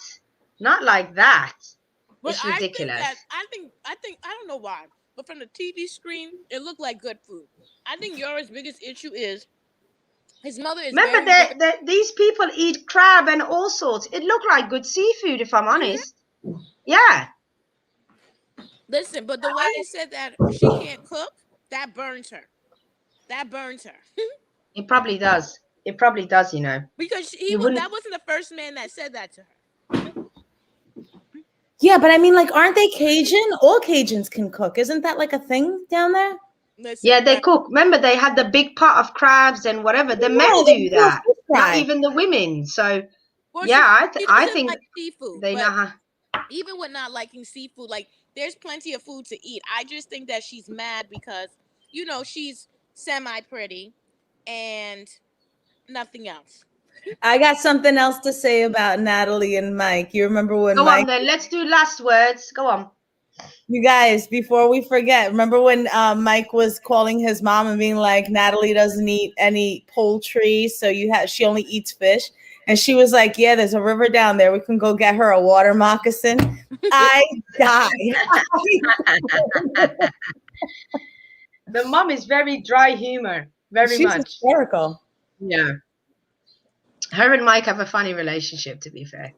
Not like that. But it's ridiculous. I think, I don't know why, but from the TV screen, it looked like good food. I think Yara's biggest issue is his mother is. Remember that these people eat crab and all sorts. It looked like good seafood, if I'm honest. Mm-hmm. Yeah. Listen, but the way he said that she can't cook, that burns her. That burns her. It probably does. It probably does, you know. Because that wasn't the first man that said that to her. Yeah, but I mean, like, aren't they Cajun? All Cajuns can cook. Isn't that like a thing down there? Listen, yeah, they cook. Remember, they had the big pot of crabs and whatever. The men do that, not even the women. So, I think like seafood, they know how. Even with not liking seafood, like, there's plenty of food to eat. I just think that she's mad because, you know, she's semi-pretty and nothing else. I got something else to say about Natalie and Mike. You remember when Go Mike... on then. Let's do last words. Go on. You guys, before we forget, remember when Mike was calling his mom and being like, Natalie doesn't eat any poultry, so she only eats fish. And she was like, yeah, there's a river down there. We can go get her a water moccasin. I died. The mom is very dry humor, very She's much. hysterical. Yeah. Her and Mike have a funny relationship, to be fair.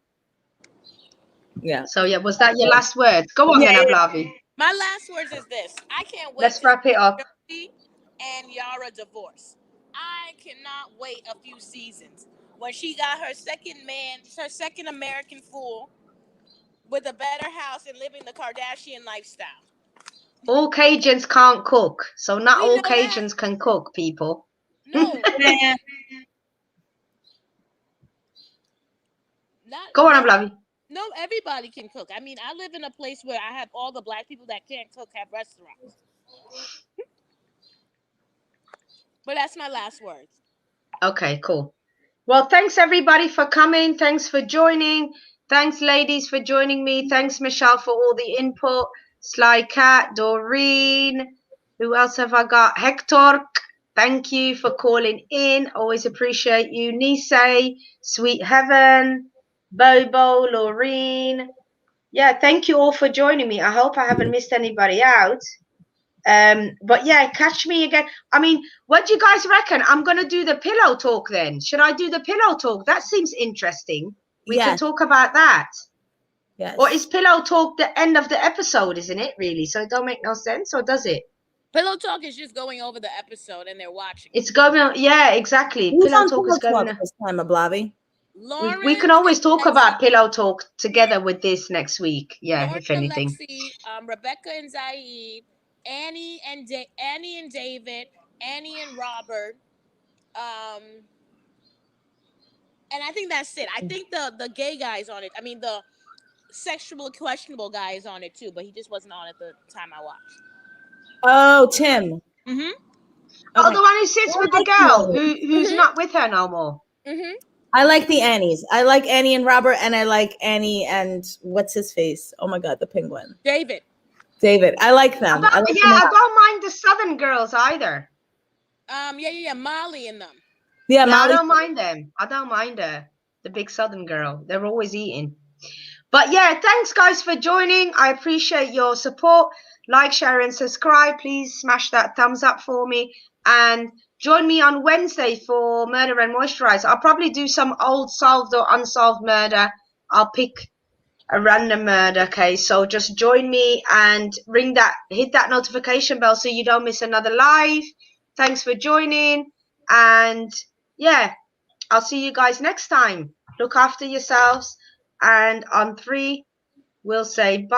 Yeah. So yeah, was that your last words? Go on, Yeah, then, yeah. Ablavi. My last words is this: I can't wait. Let's wrap it up. Jovi and Yara divorce. I cannot wait a few seasons when she got her second American fool with a better house and living the Kardashian lifestyle. All Cajuns can't cook, so not We all know that. Cajuns can cook, people. No. Go on, Ablavi. No, everybody can cook. I mean, I live in a place where I have all the black people that can't cook have restaurants. But that's my last words. Okay, cool. Well, thanks everybody for coming. Thanks for joining. Thanks, ladies, for joining me. Thanks, Michelle, for all the input. Sly Cat, Doreen. Who else have I got? Hector. Thank you for calling in. Always appreciate you. Nisei, Sweet Heaven, Bobo, Laureen. Yeah, thank you all for joining me. I hope I haven't missed anybody out. But yeah, catch me again. I mean, what do you guys reckon? I'm gonna do the pillow talk then. Should I do the pillow talk? That seems interesting. We can talk about that. Yes. Or is pillow talk the end of the episode, isn't it, really? So it don't make no sense, or does it? Pillow talk is just going over the episode and they're watching. It's going, yeah, exactly. Who's Pillow on talk is going. this time, Ablavi? We can always talk about pillow talk together with this next week. Yeah, Lauren, if anything. Alexi, Rebecca and Zaid, Annie and David, Annie and Robert, and I think that's it. I think the gay guy's on it. I mean, the sexual questionable guy is on it too, but he just wasn't on at the time I watched. Oh, Tim. Mm-hmm. Okay. Oh, the one who sits with the girl who's not with her no more. Mm-hmm. I like the Annies. I like Annie and Robert, and I like Annie and what's his face? Oh my God, the penguin. David. I like them. I don't mind the Southern girls either. Yeah. Molly and them. Yeah, Molly. I don't mind them. I don't mind her. The big Southern girl. They're always eating. But yeah, thanks guys for joining. I appreciate your support. Like, share, and subscribe. Please smash that thumbs up for me. And join me on Wednesday for Murder and Moisturize. I'll probably do some old solved or unsolved murder. I'll pick a random murder case. So just join me and hit that notification bell so you don't miss another live. Thanks for joining. And yeah, I'll see you guys next time. Look after yourselves. And on 3, we'll say bye.